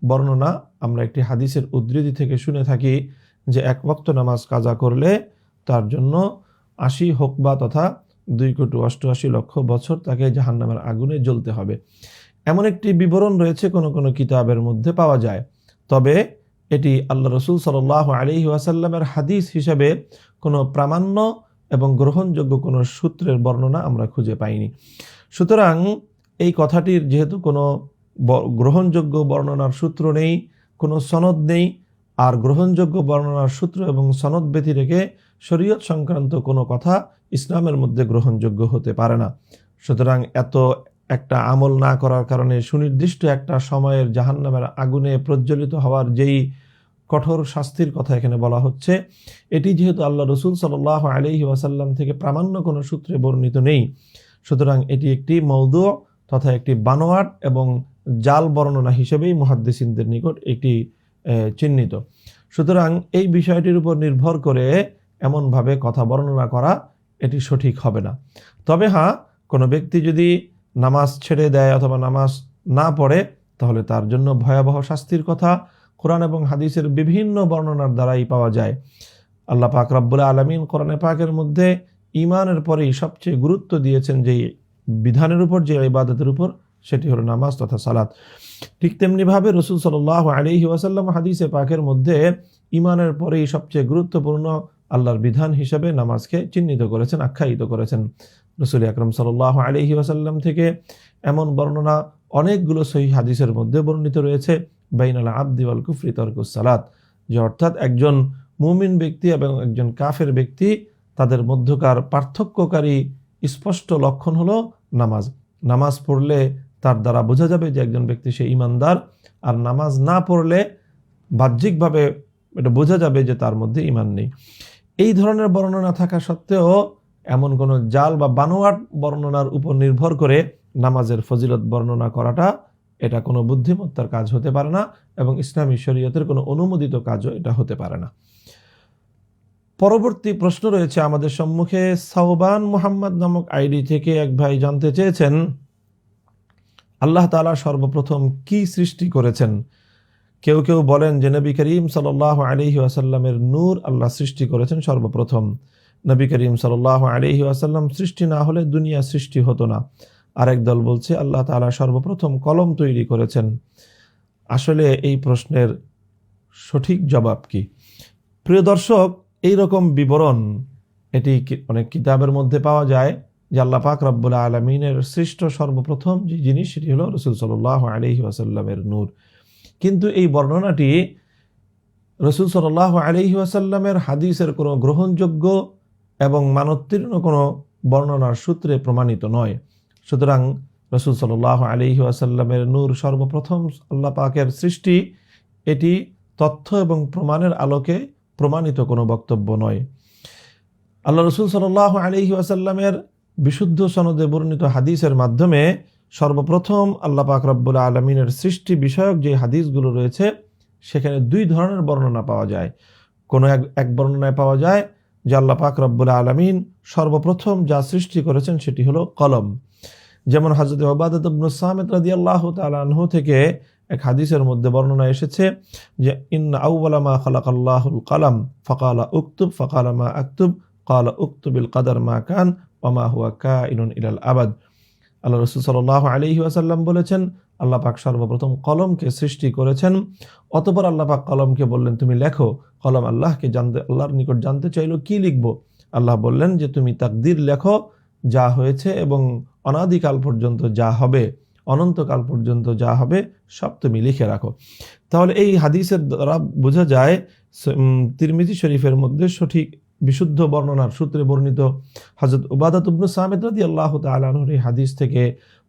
বর্ণনা আমরা একটি হাদিসের উদ্ধৃতি থেকে শুনে থাকি যে 1 ওয়াক্ত নামাজ কাজা করলে তার জন্য 80 হুকবা তথা 2,88,00,000 বছর তাকে জাহান্নামের আগুনে জ্বলতে হবে। এমন একটি বিবরণ রয়েছে কোন কোন কিতাবের মধ্যে পাওয়া যায়, তবে এটি আল্লাহ রসুল সাল্লাল্লাহু আলাইহি ওয়াসাল্লামের হাদিস হিসাবে কোনো প্রামাণ্য এবং গ্রহণযোগ্য কোনো সূত্রের বর্ণনা আমরা খুঁজে পাইনি। সুতরাং এই কথাটির যেহেতু কোনো গ্রহণযোগ্য বর্ণনার সূত্র নেই, কোনো সনদ নেই, আর গ্রহণযোগ্য বর্ণনার সূত্র এবং সনদ ব্যতি রেখে শরীয়ত সংক্রান্ত কোনো কথা ইসলামের মধ্যে গ্রহণযোগ্য হতে পারে না। সুতরাং এত একটা আমল না করার কারণে সুনির্দিষ্ট একটা সময়ের জাহান্নামের আগুনে প্রজ্বলিত হওয়ার যেই কঠোর শাস্তির কথা এখানে বলা হচ্ছে, এটি যেহেতু আল্লাহ রসুল সাল্লাল্লাহু আলাইহি ওয়াসাল্লাম থেকে প্রামাণ্য কোনো সূত্রে বর্ণিত নেই, সুতরাং এটি একটি মওদু তথা একটি বানোয়াট এবং জাল বর্ণনা হিসেবেই মুহাদ্দিসিনদের নিকট একটি চিহ্নিত। সুতরাং এই বিষয়টির উপর নির্ভর করে এমনভাবে কথা বর্ণনা করা এটি সঠিক হবে না। তবে হ্যাঁ, কোনো ব্যক্তি যদি নামাজ ছেড়ে দেয় অথবা নামাজ না পড়ে, তাহলে তার জন্য ভয়াবহ শাস্তির কথা কোরআন এবং হাদিসের বিভিন্ন বর্ণনার দ্বারাই পাওয়া যায়। আল্লাহ পাক রব্বুল আলামিন কোরআনে পাকের মধ্যে ঈমানের পরেই সবচেয়ে গুরুত্ব দিয়েছেন যে বিধানের উপর, যে ইবাদতের উপর, সেটি হলো নামাজ তথা সালাত। ঠিক তেমনিভাবে রাসূল সাল্লাল্লাহু আলাইহি ওয়াসাল্লাম হাদিসে পাকের মধ্যে ঈমানের পরেই সবচেয়ে গুরুত্বপূর্ণ আল্লাহর বিধান হিসেবে নামাজকে চিহ্নিত করেছেন, আখ্যায়িত করেছেন। রাসূল আকরাম সাল্লাল্লাহু আলাইহি ওয়াসাল্লাম থেকে এমন বর্ণনা অনেকগুলো সহিহ হাদিসের মধ্যে বর্ণিত রয়েছে, বাইনাল আবদি ওয়াল কুফরি তারকুস সালাত, যে অর্থাৎ একজন মুমিন ব্যক্তি এবং একজন কাফের ব্যক্তি তাদের মধ্যকার পার্থক্যকারী স্পষ্ট লক্ষণ হলো নামাজ। নামাজ পড়লে তার দ্বারা বোঝা যাবে যে একজন ব্যক্তি সে ঈমানদার, আর নামাজ না পড়লে বাহ্যিকভাবে এটা বোঝা যাবে যে তার মধ্যে ঈমান নেই। এই ধরনের বর্ণনা থাকা সত্ত্বেও এমন কোনো জাল বা বানোয়াট বর্ণনার উপর নির্ভর করে নামাজের ফজিলত বর্ণনা করাটা এটা কোনো বুদ্ধিমত্তার কাজ হতে পারে না, এবং ইসলামী শরীয়তের কোনো অনুমোদিত কাজও এটা হতে পারে না। পরবর্তী প্রশ্ন রয়েছে আমাদের সম্মুখে। সাওবান মুহাম্মদ নামক আইডি থেকে এক ভাই জানতে চেয়েছেন, আল্লাহ তাআলা সর্বপ্রথম কি সৃষ্টি করেছেন? কেউ কেউ বলেন যে নবী করিম সাল্লাল্লাহু আলাইহি ওয়াসাল্লামের নূর আল্লাহ সৃষ্টি করেছেন সর্বপ্রথম। নবী করিম সাল্লাল্লাহু আলাইহি ওয়াসাল্লাম সৃষ্টি না হলে দুনিয়া সৃষ্টি হতো না। আরেক দল বলছে আল্লাহ তাআলা সর্বপ্রথম কলম তৈরি করেছেন। আসলে এই প্রশ্নের সঠিক জবাব কি? প্রিয় দর্শক, এইরকম বিবরণ এটি অনেক কিতাবের মধ্যে পাওয়া যায় যে আল্লাহ পাক রব্বুল আলামিনের সৃষ্ট সর্বপ্রথম যে জিনিস সেটি হলো রাসূল সাল্লাল্লাহু আলাইহি ওয়াসাল্লামের নূর। কিন্তু এই বর্ণনাটি রাসূল সাল্লাল্লাহু আলাইহি ওয়াসাল্লামের হাদিসের কোনো গ্রহণযোগ্য এবং মানোত্তীর্ণ কোনো বর্ণনার সূত্রে প্রমাণিত নয়। সুতরাং রাসূল সাল্লাল্লাহু আলাইহি ওয়াসাল্লামের নূর সর্বপ্রথম আল্লাহ পাকের সৃষ্টি, এটি তথ্য এবং প্রমাণের আলোকে প্রমাণিত কোনো বক্তব্য নয়। আল্লাহ রাসূল সাল্লাল্লাহু আলাইহি ওয়াসাল্লামের বিশুদ্ধ সনদে বর্ণিত হাদিসের মাধ্যমে সর্বপ্রথম আল্লাহ পাক রব্বুল আলামিনের সৃষ্টি বিষয়ক যে হাদিসগুলো রয়েছে সেখানে দুই ধরনের বর্ণনা পাওয়া যায়। কোনো এক বর্ণনায় পাওয়া যায় যে আল্লাহ পাক রব্বুল আলামিন সর্বপ্রথম যা সৃষ্টি করেছেন সেটি হলো কলম। যেমন হযরত উবাদাহ ইবনে সামিত রাদিয়াল্লাহু তাআলা আনহু থেকে এক হাদিসের মধ্যে বর্ণনা এসেছে যে ইন্না আউওয়ালা মা খালাকাল্লাহুল কলম ফাকালা উকতুব ফাকালা মা আকতুব ক্বালা উকতুবিল কদর মা কান ওয়া মা হুয়া কাইনুন ইলাল আবাদ। আল্লাহ রাসূল সাল্লাল্লাহু আলাইহি ওয়াসাল্লাম বলেছেন, আল্লাহ পাক সর্বপ্রথম কলমকে সৃষ্টি করেছেন। অতঃপর আল্লাহ পাক কলমকে বললেন, তুমি লেখো। কলম আল্লাহর নিকট জানতে চাইল কি লিখব। আল্লাহ বললেন যে তুমি তাকদীর লেখো, যা হয়েছে এবং অনাদিকাল পর্যন্ত যা হবে, অনন্তকাল পর্যন্ত যা হবে সব তুমি লিখে রাখো। তাহলে এই হাদিসের দ্বারা বোঝা যায় তিরমিজি শরীফের মধ্যে সঠিক বিশুদ্ধ বর্ণনার সূত্রে বর্ণিত হযরত উবাদাহ ইবনে সামিত রাদিয়াল্লাহু তাআলা আনহুর এই হাদিস থেকে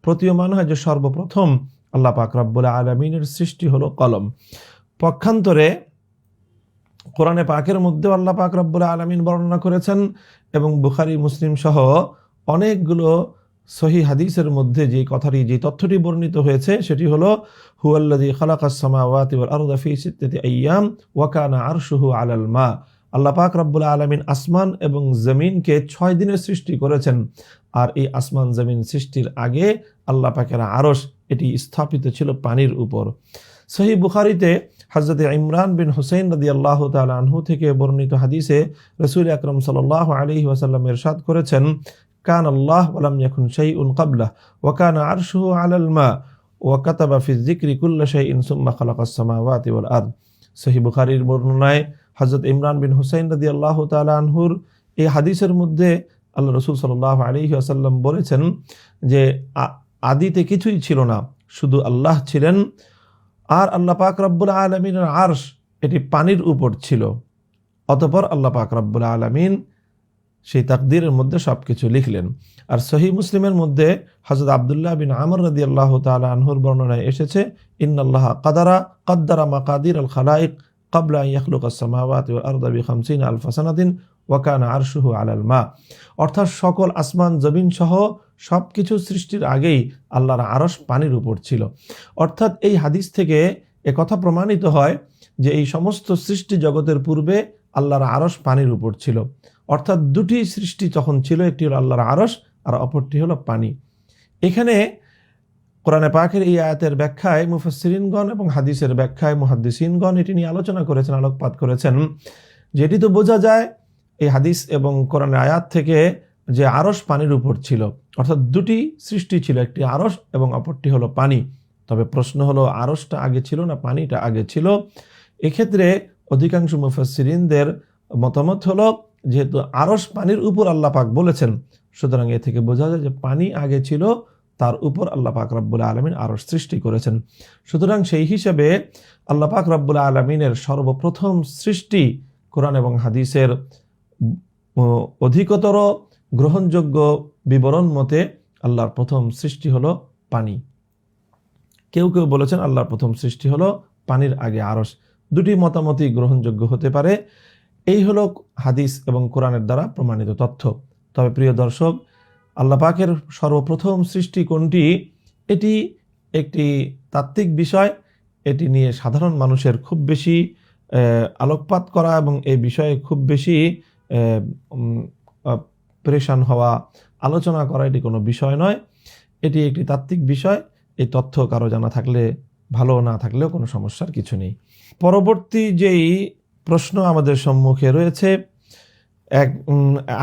প্রতীয়মান হয় যে সর্বপ্রথম আল্লাহ পাক রব্বুল আলামিনের সৃষ্টি হলো কলম। পক্ষান্তরে কোরআনে পাকের মধ্যে আল্লাহ পাক রব্বুল আলামিন বর্ণনা করেছেন এবং বুখারী মুসলিম সহ অনেকগুলো সহিহ হাদিসের মধ্যে যে তথ্যটি বর্ণিত হয়েছে সেটি হলো হুয়াল্লাযী খালাকাস সামাওয়াতি ওয়াল আরদা ফি সিত্তাতি আইয়াম ওয়া কানা আরশুহু আলাল মা। আল্লাহ পাক রব্বুল আলামিন আসমান এবং জমিনকে 6 দিনে সৃষ্টি করেছেন, আর এই আসমান জমিন সৃষ্টির আগে আল্লাহ পাকের আরশ এটি স্থাপিত ছিল পানির উপর। সহিহ বুখারীতে হযরত ইমরান বিন হুসাইন রাদিয়াল্লাহু তাআলা আনহু থেকে বর্ণিত হাদিসে রাসূল আকরাম সাল্লাল্লাহু আলাইহি ওয়াসাল্লাম ইরশাদ করেছেন, কান আল্লাহ ওয়া লাম ইয়াকুন শাইউন ক্বাবলাহ ওয়া কানা আরশুহু আলাল মা ওয়া কাতাবা ফি যিকরি কুল্লা শাইইন সুম্মা খালাকাস সামাওয়াতি ওয়াল আরদ। সহিহ বুখারীর বর্ণনায় হযরত ইমরান বিন হুসাইন রাদিয়াল্লাহু তাআলা আনহুর এই হাদিসের মধ্যে আল্লাহ রাসূল সাল্লাল্লাহু আলাইহি ওয়াসাল্লাম বলেছেন যে আদিতে কিছুই ছিল না, শুধু আল্লাহ ছিলেন, আর আল্লাহ পাক রব্বুল আলামিনের আরশ এটি পানির উপর ছিল। অতঃপর আল্লাহ পাক রব্বুল আলামিন সেই তাকদীরের মধ্যে সবকিছু লিখলেন। আর সহিহ মুসলিমের মধ্যে হযরত আব্দুল্লাহ বিন আমর রাদিয়াল্লাহু তাআলা আনহুর বর্ণনায় এসেছে, ইন্নাল্লাহা কাদ্দারা মাকাদির আল খালাইক ক্বাবলা আন ইয়াখলুকাস সামাওয়াতি ওয়াল আরদা বি50 আলফা সানাতিন ওয়া কানা আরশুহু আলাল মা। অর্থাৎ সকল আসমান জমিন সহ সবকিছু সৃষ্টির আগেই আল্লাহর আরশ পানির উপর ছিল। অর্থাৎ এই হাদিস থেকে একথা প্রমাণিত হয় যে এই সমস্ত সৃষ্টি জগতের পূর্বে আল্লাহর আরশ পানির উপর ছিল। অর্থাৎ দুটি সৃষ্টি যখন ছিল, একটি হলো আল্লাহর আরশ আর অপরটি হলো পানি। এখানে কোরআনে পাকের এই আয়াতের ব্যাখ্যায় মুফাসসিরিনগণ এবং হাদিসের ব্যাখ্যায় মুহাদ্দিসিনগণ এটি নিয়ে আলোচনা করেছেন, আলোকপাত করেছেন। যেটি তো বোঝা যায় এই হাদিস এবং কোরআনের আয়াত থেকে যে আরশ পানির উপর ছিল, অর্থাৎ দুটি সৃষ্টি ছিল, একটি আরশ এবং অপরটি হলো পানি। তবে প্রশ্ন হলো আরশটা আগে ছিল না পানিটা আগে ছিল? এক্ষেত্রে অধিকাংশ মুফাসসিরিনদের মতামত হলো যেহেতু আরশ পানির উপর আল্লাহ পাক বলেছেন, সুতরাং এ থেকে বোঝা যায় যে পানি আগে ছিল, তার উপর আল্লাহ পাক রব্বুল আলামিন আরশ সৃষ্টি করেছেন। সুতরাং সেই হিসেবে আল্লাহ পাক রব্বুল আলামিনের সর্বপ্রথম সৃষ্টি কোরআন এবং হাদিসের অধিকতর গ্রহণযোগ্য বিবরণ মতে আল্লাহর প্রথম সৃষ্টি হলো পানি। কেউ কেউ বলেছেন আল্লাহর প্রথম সৃষ্টি হলো পানির আগে আরশ। দুটি মতামতই গ্রহণযোগ্য হতে পারে। এই হলো হাদিস এবং কোরআনের দ্বারা প্রমাণিত তথ্য। তবে প্রিয় দর্শক, আল্লাহ পাকের সর্বপ্রথম সৃষ্টি কোনটি, এটি একটি তাত্ত্বিক বিষয়। এটি নিয়ে সাধারণ মানুষের খুব বেশি আলোকপাত করা এবং এই বিষয়ে খুব বেশি পরেশান হওয়া, আলোচনা করা এটি কোনো বিষয় নয়। এটি একটি তাত্ত্বিক বিষয়। এই তথ্য কারো জানা থাকলে ভালো, না থাকলেও কোনো সমস্যার কিছু নেই। পরবর্তী যেই প্রশ্ন আমাদের সম্মুখে রয়েছে, এক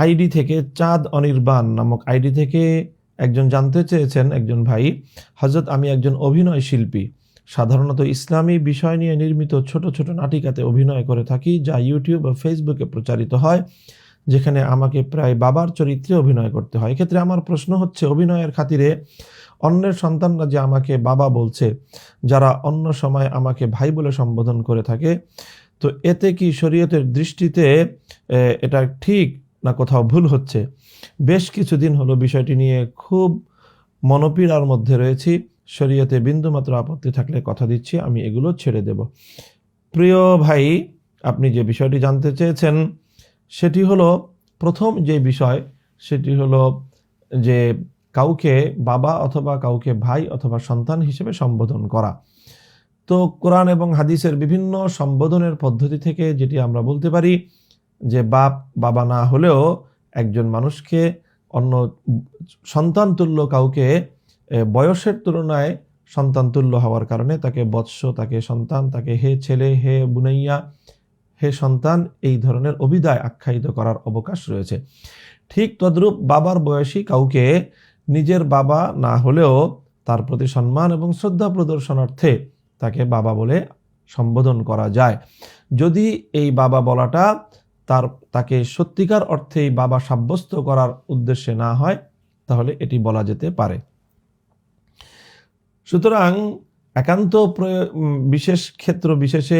আইডি থেকে চাঁদ অনির্বাণ নামক আইডি থেকে একজন জানতে চেয়েছেন, একজন ভাই, হযরত আমি একজন অভিনয় শিল্পী, সাধারণত ইসলামী বিষয় নিয়ে নির্মিত ছোট ছোট নাটিকাতে অভিনয় করে থাকি, যা ইউটিউব ও ফেসবুকে প্রচারিত হয়, যেখানে আমাকে প্রায় বাবার চরিত্রে অভিনয় করতে হয়। এক্ষেত্রে আমার প্রশ্ন হচ্ছে, অভিনয়ের খাতিরে অন্যের সন্তানরা যে আমাকে বাবা বলছে, যারা অন্য সময় আমাকে ভাই বলে সম্বোধন করে থাকে, তো এতে কি শরীয়তের দৃষ্টিতে এটা ঠিক না কোথাও ভুল হচ্ছে? বেশ কিছুদিন হলো বিষয়টি নিয়ে খুব মনোপীড়ার মধ্যে রয়েছি। শরীয়তে বিন্দুমাত্র আপত্তি থাকলে কথা দিচ্ছি আমি এগুলো ছেড়ে দেব। প্রিয় ভাই, আপনি যে বিষয়টি জানতে চেয়েছেন সেটি হলো, প্রথম যে বিষয় সেটি হলো যে কাউকে বাবা অথবা কাউকে ভাই অথবা সন্তান হিসেবে সম্বোধন করা। তো কোরআন এবং হাদিসের বিভিন্ন সম্বোধনের পদ্ধতি থেকে যেটি আমরা বলতে পারি যে বাবা না হলেও একজন মানুষকে অন্য সন্তান তুল্য কাউকে বয়সের তুলনায় সন্তান তুল্য হওয়ার কারণে তাকে বৎস, তাকে সন্তান, তাকে হে ছেলে, হে বুনাইয়া, হে সন্তান, এই ধরনের অভিধায় আখ্যায়িত করার অবকাশ রয়েছে। ঠিক তদ্রূপ বাবার বয়সী কাউকে নিজের বাবা না হলেও তার প্রতি সম্মান এবং শ্রদ্ধা প্রদর্শনার্থে তাকে বাবা বলে সম্বোধন করা যায়। যদি এই বাবা বলাটা তাকে সত্যিকার অর্থেই বাবা সাব্যস্ত করার উদ্দেশ্যে না হয়, তাহলে এটি বলা যেতে পারে। সুতরাং একান্ত বিশেষ ক্ষেত্র বিশেষে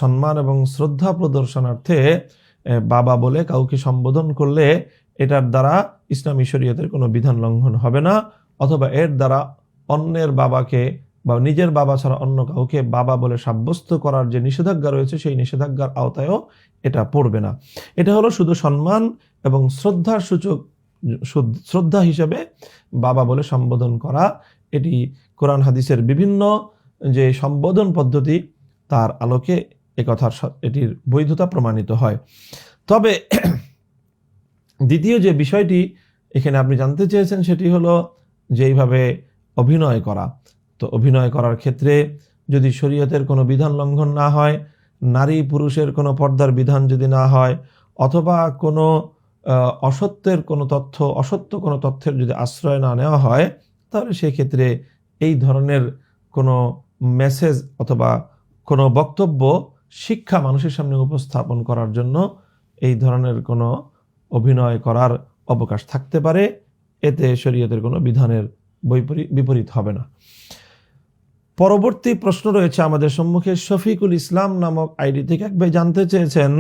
সম্মান এবং শ্রদ্ধা প্রদর্শনার্থে বাবা বলে কাউকে সম্বোধন করলে এটার দ্বারা ইসলামী শরীয়তের কোনো বিধান লঙ্ঘন হবে না, অথবা এর দ্বারা অন্যের বাবাকে বা নিজের বাবা ছাড়া অন্য কাউকে বাবা বলে সাব্যস্ত করার যে নিষেধাজ্ঞা রয়েছে সেই নিষেধাজ্ঞার আওতায়ও এটা পড়বে না। এটা হলো শুধু সম্মান এবং শ্রদ্ধার সূচক, শ্রদ্ধা হিসেবে বাবা বলে সম্বোধন করা। এটি কোরআন হাদিসের বিভিন্ন যে সম্বোধন পদ্ধতি তার আলোকে এটির বৈধতা প্রমাণিত হয়। তবে দ্বিতীয় যে বিষয়টি এখানে আপনি জানতে চেয়েছেন সেটি হলো যে এইভাবে অভিনয় করা। তো অভিনয় করার ক্ষেত্রে যদি শরীয়তের কোনো বিধান লঙ্ঘন না হয়, নারী পুরুষের কোনো পর্দার বিধান যদি না হয়, অথবা কোনো অসত্যের কোনো তথ্য, অসত্য কোনো তথ্যের যদি আশ্রয় না নেওয়া হয়, তাহলে সেক্ষেত্রে এই ধরনের কোনো মেসেজ অথবা কোনো বক্তব্য, শিক্ষা মানুষের সামনে উপস্থাপন করার জন্য এই ধরনের কোনো অভিনয় করার অবকাশ থাকতে পারে। এতে শরীয়তের কোনো বিধানের বিপরীত হবে না। পরবর্তী প্রশ্ন রয়েছে আমাদের সম্মুখে। শফিকুল ইসলাম নামক আইডি থেকে এক ভাই জানতে চেয়েছেন,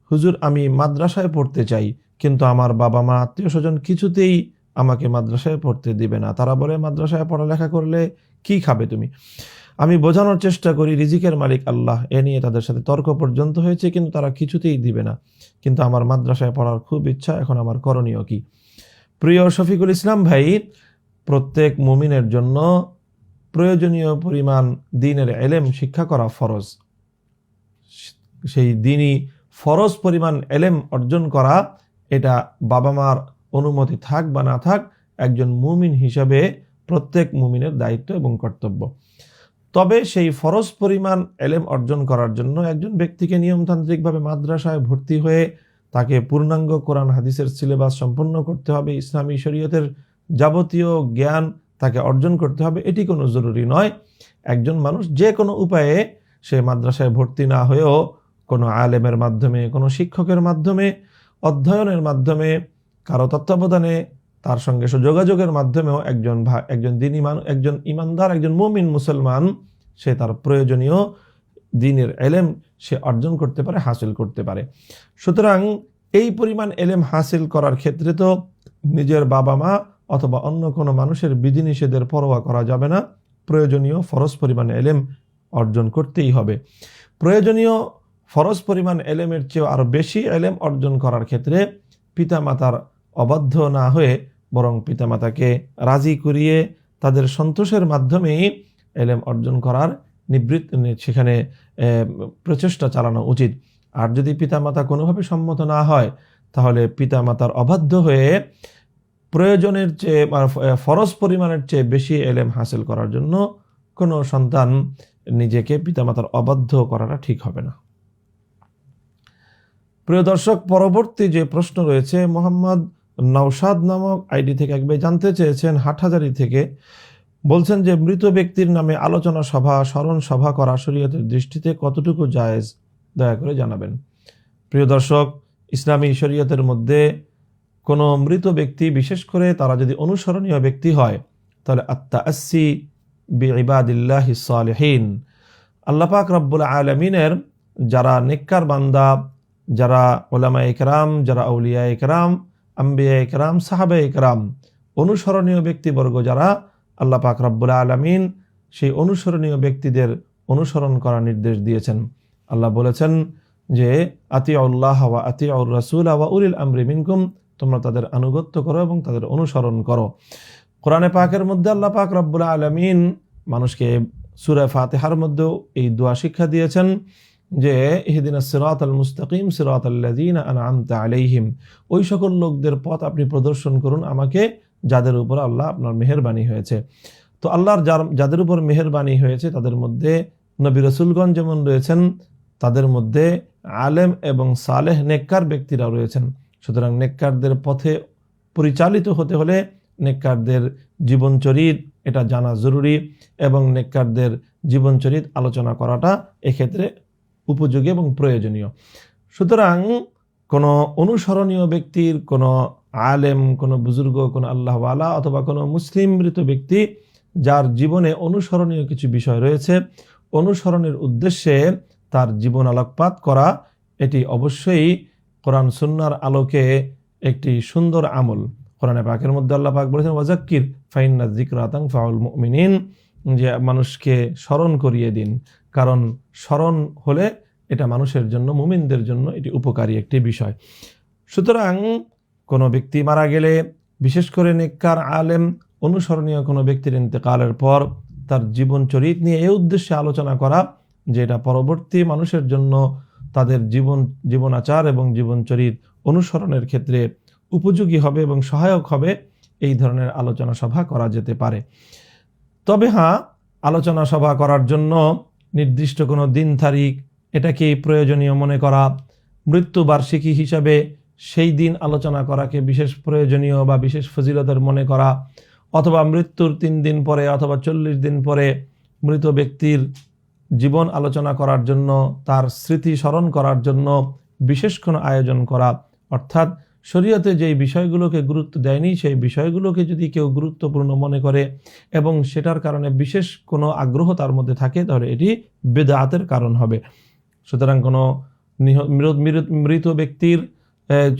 হুজুর আমি মাদ্রাসায় পড়তে চাই, কিন্তু আমার বাবা মা আত্মীয় স্বজন কিছুতেই আমাকে মাদ্রাসায় পড়তে দিবে না। তারা বলে মাদ্রাসায় পড়ালেখা করলে কি খাবে তুমি? আমি বোঝানোর চেষ্টা করি রিজিকের মালিক আল্লাহ, এ নিয়ে তাদের সাথে তর্ক পর্যন্ত হয়েছে, কিন্তু তারা কিছুতেই দিবে না। কিন্তু আমার মাদ্রাসায় পড়ার খুব ইচ্ছা, এখন আমার করণীয় কি? প্রিয় শফিকুল ইসলাম ভাই, প্রত্যেক মুমিনের জন্য প্রয়োজনীয় পরিমাণ দ্বীনের ইলম শিক্ষা করা ফরজ। সেই দ্বীনি ফরজ পরিমাণ ইলম অর্জন করা, এটা বাবা মার অনুমতি থাক বা না থাক, একজন মুমিন হিসাবে প্রত্যেক মুমিনের দায়িত্ব এবং কর্তব্য। তবে সেই ফরজ পরিমাণ ইলম অর্জন করার জন্য একজন ব্যক্তিকে নিয়মতান্ত্রিকভাবে মাদ্রাসায় ভর্তি হয়ে তাকে পূর্ণাঙ্গ কোরআন হাদিসের সিলেবাস সম্পন্ন করতে হবে, ইসলামী শরীয়তের যাবতীয় জ্ঞান তাকে অর্জন করতে হবে, এটি কোনো জরুরি নয়। একজন মানুষ যে কোনো উপায়ে সে মাদ্রাসায় ভর্তি না হয়েও কোনো আলেমের মাধ্যমে, কোনো শিক্ষকের মাধ্যমে, অধ্যয়নের মাধ্যমে, কারো তত্ত্বাবধানে, তার সঙ্গে যোগাযোগের মাধ্যমেও একজন দ্বীনি একজন ইমানদার, একজন মুমিন মুসলমান সে তার প্রয়োজনীয় দ্বীনের ইলম সে অর্জন করতে পারে, হাসিল করতে পারে। সুতরাং এই পরিমাণ ইলম হাসিল করার ক্ষেত্রে তো নিজের বাবা মা অথবা অন্য কোনো মানুষের বিধিনিষেধের পরোয়া করা যাবে না। প্রয়োজনীয় ফরজ পরিমাণ ইলম অর্জন করতেই হবে। প্রয়োজনীয় ফরজ পরিমাণ ইলমের চেয়ে আরো বেশি ইলম অর্জন করার ক্ষেত্রে পিতামাতার অবাধ্য না হয়ে বরং পিতামাতাকে রাজি করিয়ে তাদের সন্তোষের মাধ্যমেই ইলম অর্জন করার সেখানে প্রচেষ্টা চালানো উচিত। আর যদি পিতামাতা কোনোভাবে সম্মত না হয়, তাহলে পিতামাতার অবাধ্য হয়ে প্রয়োজনের চেয়ে ফরজ পরিমাণের চেয়ে বেশি ইলম হাসিল করার জন্য কোনো সন্তান নিজেকে পিতামাতার অবাধ্য করাটা ঠিক হবে না। প্রিয় দর্শক, পরবর্তী যে প্রশ্ন রয়েছে, মোহাম্মদ নওশাদ নামক আইডি থেকে এক ভাই জানতে চেয়েছেন হাটহাজারী থেকে, বলছেন যে মৃত ব্যক্তির নামে আলোচনা সভা, স্মরণ সভা করা শরীয়তের দৃষ্টিতে কতটুকু জায়েজ, দয়া করে জানাবেন। প্রিয় দর্শক, ইসলামী শরীয়তের মধ্যে কোনো মৃত ব্যক্তি, বিশেষ করে তারা যদি অনুসরণীয় ব্যক্তি হয়, তাহলে আত-তাআসসি বিইবাদিল্লাহিস সালিহিন, আল্লাহ পাক রব্বুল আলামিনের যারা নেককার বান্দা, যারা উলামা ইকরাম, যারা আউলিয়া ইকরাম, আম্বিয়া ইকরাম, সাহাবা ইকরাম, অনুসরণীয় ব্যক্তিবর্গ যারা, আল্লাহ পাক রব্বুল আলামিন সেই অনুসরণীয় ব্যক্তিদের অনুসরণ করার নির্দেশ দিয়েছেন। আল্লাহ বলেছেন যে আতিউল্লাহ ওয়া আতিউর রাসূল ওয়া উলিল আমরি মিনকুম, তোমরা তাদের আনুগত্য করো এবং তাদের অনুসরণ করো। কোরআনে পাকের মধ্যে আল্লাহ পাক রব্বুল আলামিন মানুষকে সূরা ফাতিহার মধ্যেও এই দোয়া শিক্ষা দিয়েছেন যে ইহদিনাস সিরাতাল মুস্তাকিম সিরাতাল্লাযীনা আনআমতা আলাইহিম, ওই সকল লোকদের পথ আপনি প্রদর্শন করুন আমাকে, যাদের উপর আল্লাহ আপনার মেহেরবানি হয়েছে। তো আল্লাহর যাদের উপর মেহেরবানি হয়েছে তাদের মধ্যে নবী রাসূলগণ যেমন রয়েছেন, তাদের মধ্যে আলেম এবং সালেহ নেককার ব্যক্তিরা রয়েছেন। সুতরাং নেককারদের পথে পরিচালিত হতে হলে নেককারদের জীবনচরিত এটা জানা জরুরি, এবং নেককারদের জীবনচরিত আলোচনা করাটা এক্ষেত্রে উপযোগী এবং প্রয়োজনীয়। সুতরাং কোনো অনুসরণীয় ব্যক্তির, কোনো আলেম, কোনো বুজুর্গ, কোনো আল্লাহওয়ালা অথবা কোনো মুসলিম মৃত ব্যক্তি যার জীবনে অনুসরণীয় কিছু বিষয় রয়েছে, অনুসরণের উদ্দেশ্যে তার জীবন আলোকপাত করা, এটি অবশ্যই কোরআন সুন্নাহর আলোকে একটি সুন্দর আমল। কোরআনে পাকের মধ্যে আল্লাহ পাক বলেছেন ওয়াজাক্কির ফাইন্না যিকরা তানফাউল মুমিনিন, যে মানুষকে স্মরণ করিয়ে দিন, কারণ স্মরণ হলে এটা মানুষের জন্য, মুমিনদের জন্য এটি উপকারী একটি বিষয়। সুতরাং কোনো ব্যক্তি মারা গেলে, বিশেষ করে নেককার আলেম অনুসরণীয় কোনো ব্যক্তির ইন্তেকালের পর তার জীবন চরিত নিয়ে এই উদ্দেশ্যে আলোচনা করা যে এটা পরবর্তী মানুষের জন্য তাদের জীবনাচার এবং জীবনচরিত অনুসরণের ক্ষেত্রে উপযোগী হবে এবং সহায়ক হবে, এই ধরনের আলোচনা সভা করা যেতে পারে। তবে হ্যাঁ, আলোচনা সভা করার জন্য নির্দিষ্ট কোনো দিন তারিখ এটাকে প্রয়োজনীয় মনে করা, মৃত্যু বার্ষিকী হিসাবে সেই দিন আলোচনা করাকে বিশেষ প্রয়োজনীয় বা বিশেষ ফজিলতের মনে করা, অথবা মৃত্যুর 3 দিন পরে অথবা 40 দিন পরে মৃত ব্যক্তির জীবন আলোচনা করার জন্য, তার স্মৃতি স্মরণ করার জন্য বিশেষ কোনো আয়োজন করা। অর্থাৎ শরীয়তে যেই বিষয়গুলোকে গুরুত্ব দেয়নি সেই বিষয়গুলোকে যদি কেউ গুরুত্বপূর্ণ মনে করে এবং সেটার কারণে বিশেষ কোনো আগ্রহ তার মধ্যে থাকে, তাহলে এটি বিদআতের কারণ হবে। সুতরাং কোনো মৃত ব্যক্তির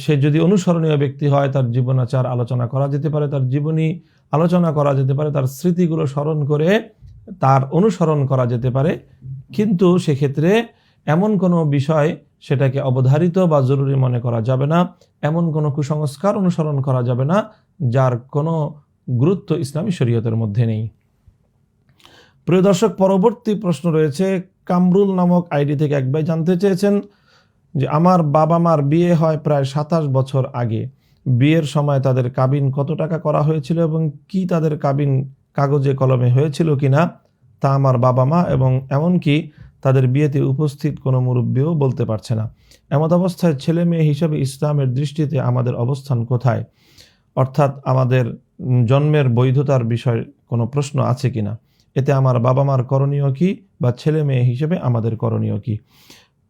সে যদি অনুসরণীয় ব্যক্তি হয়, তার জীবনাচার আলোচনা করা যেতে পারে, তার জীবনী আলোচনা করা যেতে পারে, তার স্মৃতিগুলো স্মরণ করে তার অনুসরণ করা যেতে পারে। কিন্তু সেক্ষেত্রে এমন কোনো বিষয় সেটাকে অবধারিত বা জরুরি মনে করা যাবে না, এমন কোনো কুসংস্কার অনুসরণ করা যাবে না যার কোনো গুরুত্ব ইসলামী শরীয়তের মধ্যে নেই। প্রিয় দর্শক, পরবর্তী প্রশ্ন রয়েছে কামরুল নামক আইডি থেকে। এক ভাই জানতে চেয়েছেন যে আমার বাবা মার বিয়ে হয় প্রায় 27 বছর আগে। বিয়ের সময় তাদের কাবিন কত টাকা করা হয়েছিল এবং কি তাদের কাবিন কাগজে কলমে হয়েছিল কিনা তা আমার বাবা মা এবং এমনকি তাদের বিয়েতে উপস্থিত কোনো মুরব্বীও বলতে পারছে না। এমত অবস্থায় ছেলে মেয়ে হিসাবে ইসলামের দৃষ্টিতে আমাদের অবস্থান কোথায়? অর্থাৎ আমাদের জন্মের বৈধতার বিষয়ে কোনো প্রশ্ন আছে কিনা, এতে আমার বাবা মার করণীয় কি বা ছেলে মেয়ে হিসেবে আমাদের করণীয় কি?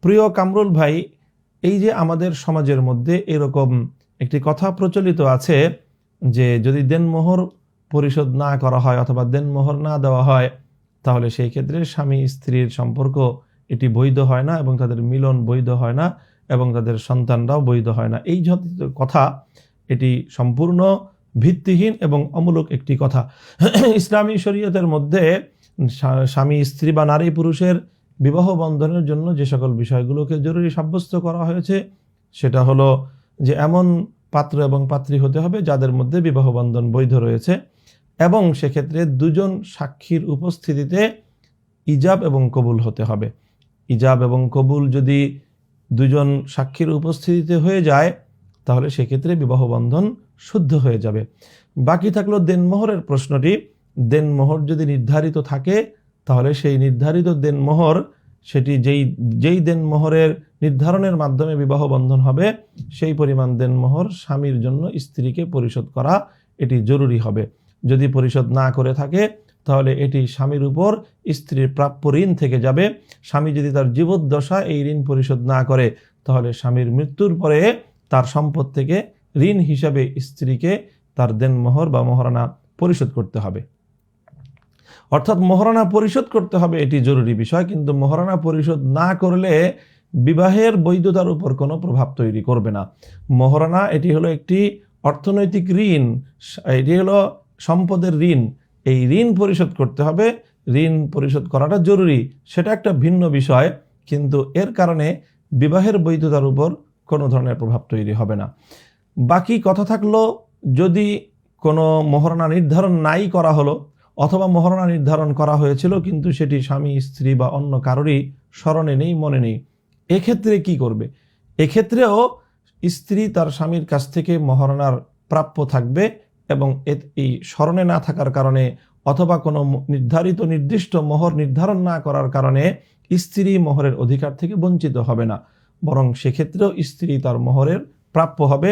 প্রিয় কামরুল ভাই, এই যে আমাদের সমাজের মধ্যে এরকম একটি কথা প্রচলিত আছে যে যদি দেনমোহর পরিশোধ না করা হয় অথবা দেনমোহর না দেওয়া হয়, তাহলে সেই ক্ষেত্রে স্বামী স্ত্রীর সম্পর্ক এটি বৈধ হয় না এবং তাদের মিলন বৈধ হয় না এবং তাদের সন্তানরাও বৈধ হয় না। এই কথা এটি সম্পূর্ণ ভিত্তিহীন এবং অমূলক একটি কথা। ইসলামী শরীয়তের মধ্যে স্বামী স্ত্রী বা নারী পুরুষের বিবাহ বন্ধনের জন্য যে সকল বিষয়গুলোকে জরুরি সাব্যস্ত করা হয়েছে সেটা হলো যে এমন পাত্র এবং পাত্রী হতে হবে যাদের মধ্যে বিবাহ বন্ধন বৈধ রয়েছে এবং সেক্ষেত্রে দুজন সাক্ষীর উপস্থিতিতে ইজাব এবং কবুল হতে হবে। ইজাব এবং কবুল যদি দুজন সাক্ষীর উপস্থিতিতে হয়ে যায় তাহলে সেক্ষেত্রে বিবাহ বন্ধন শুদ্ধ হয়ে যাবে। বাকি থাকলো দেনমোহরের প্রশ্নটি। দেনমোহর যদি নির্ধারিত থাকে তাহলে সেই নির্ধারিত দেনমোহর সেটি যেই দেনমোহরের নির্ধারণের মাধ্যমে বিবাহ বন্ধন হবে সেই পরিমাণ দেনমোহর স্বামীর জন্য স্ত্রীকে পরিশোধ করা এটি জরুরি হবে। যদি পরিশোধ না করে থাকে তাহলে এটি স্বামীর উপর স্ত্রীর প্রাপ্য ঋণ থেকে যাবে। স্বামী যদি তার জীবদ্দশা এই ঋণ পরিশোধ না করে তাহলে স্বামীর মৃত্যুর পরে তার সম্পদ থেকে ঋণ হিসাবে স্ত্রীকে তার দেনমোহর বা মোহরানা পরিশোধ করতে হবে। অর্থাৎ মোহরানা পরিশোধ করতে হবে এটি জরুরি বিষয়, কিন্তু মোহরানা পরিশোধ না করলে বিবাহের বৈধতার উপর কোনো প্রভাব তৈরি করবে না। মোহরানা এটি হলো একটি অর্থনৈতিক ঋণ, এটি হলো সম্পদের ঋণ। এই ঋণ পরিশোধ করতে হবে, ঋণ পরিশোধ করাটা জরুরি, সেটা একটা ভিন্ন বিষয়, কিন্তু এর কারণে বিবাহের বৈধতার উপর কোনো ধরনের প্রভাব তৈরি হবে না। বাকি কথা থাকলো যদি কোনো মোহরানা নির্ধারণ নাই করা হলো অথবা মোহরানা নির্ধারণ করা হয়েছিল কিন্তু সেটি স্বামী স্ত্রী বা অন্য কারোরই স্মরণে নেই, মনে নেই, এক্ষেত্রে কি করবে? এক্ষেত্রেও স্ত্রী তার স্বামীর কাছ থেকে মোহরানার প্রাপ্য থাকবে এবং এই স্মরণে না থাকার কারণে অথবা কোনো নির্দিষ্ট মোহর নির্ধারণ না করার কারণে স্ত্রী মোহরের অধিকার থেকে বঞ্চিত হবে না, বরং সেক্ষেত্রেও স্ত্রী তার মোহরের প্রাপ্য হবে।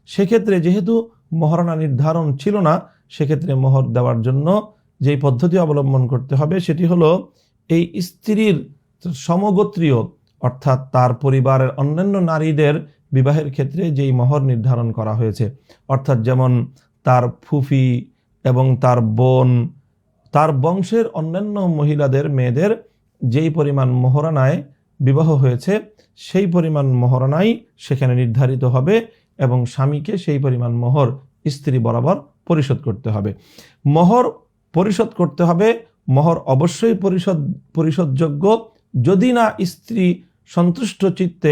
সেক্ষেত্রে যেহেতু মোহরানা নির্ধারণ ছিল না, সেক্ষেত্রে মোহর দেওয়ার জন্য যেই পদ্ধতি অবলম্বন করতে হবে সেটি হলো এই স্ত্রীর সমগোত্রীয় অর্থাৎ তার পরিবারের অন্যান্য নারীদের বিবাহের ক্ষেত্রে যেই মোহর নির্ধারণ করা হয়েছে, অর্থাৎ যেমন তার ফুফি এবং তার বোন, তার বংশের অন্যান্য মহিলাদের মেয়েদের যেই পরিমাণ মোহরানায় বিবাহ হয়েছে সেই পরিমাণ মোহরানাই সেখানে নির্ধারিত হবে এবং স্বামীকে সেই পরিমাণ মোহর স্ত্রী বরাবর পরিশোধ করতে হবে। মোহর পরিশোধ করতে হবে, মোহর অবশ্যই পরিশোধযোগ্য। যদি না স্ত্রী সন্তুষ্ট চিত্তে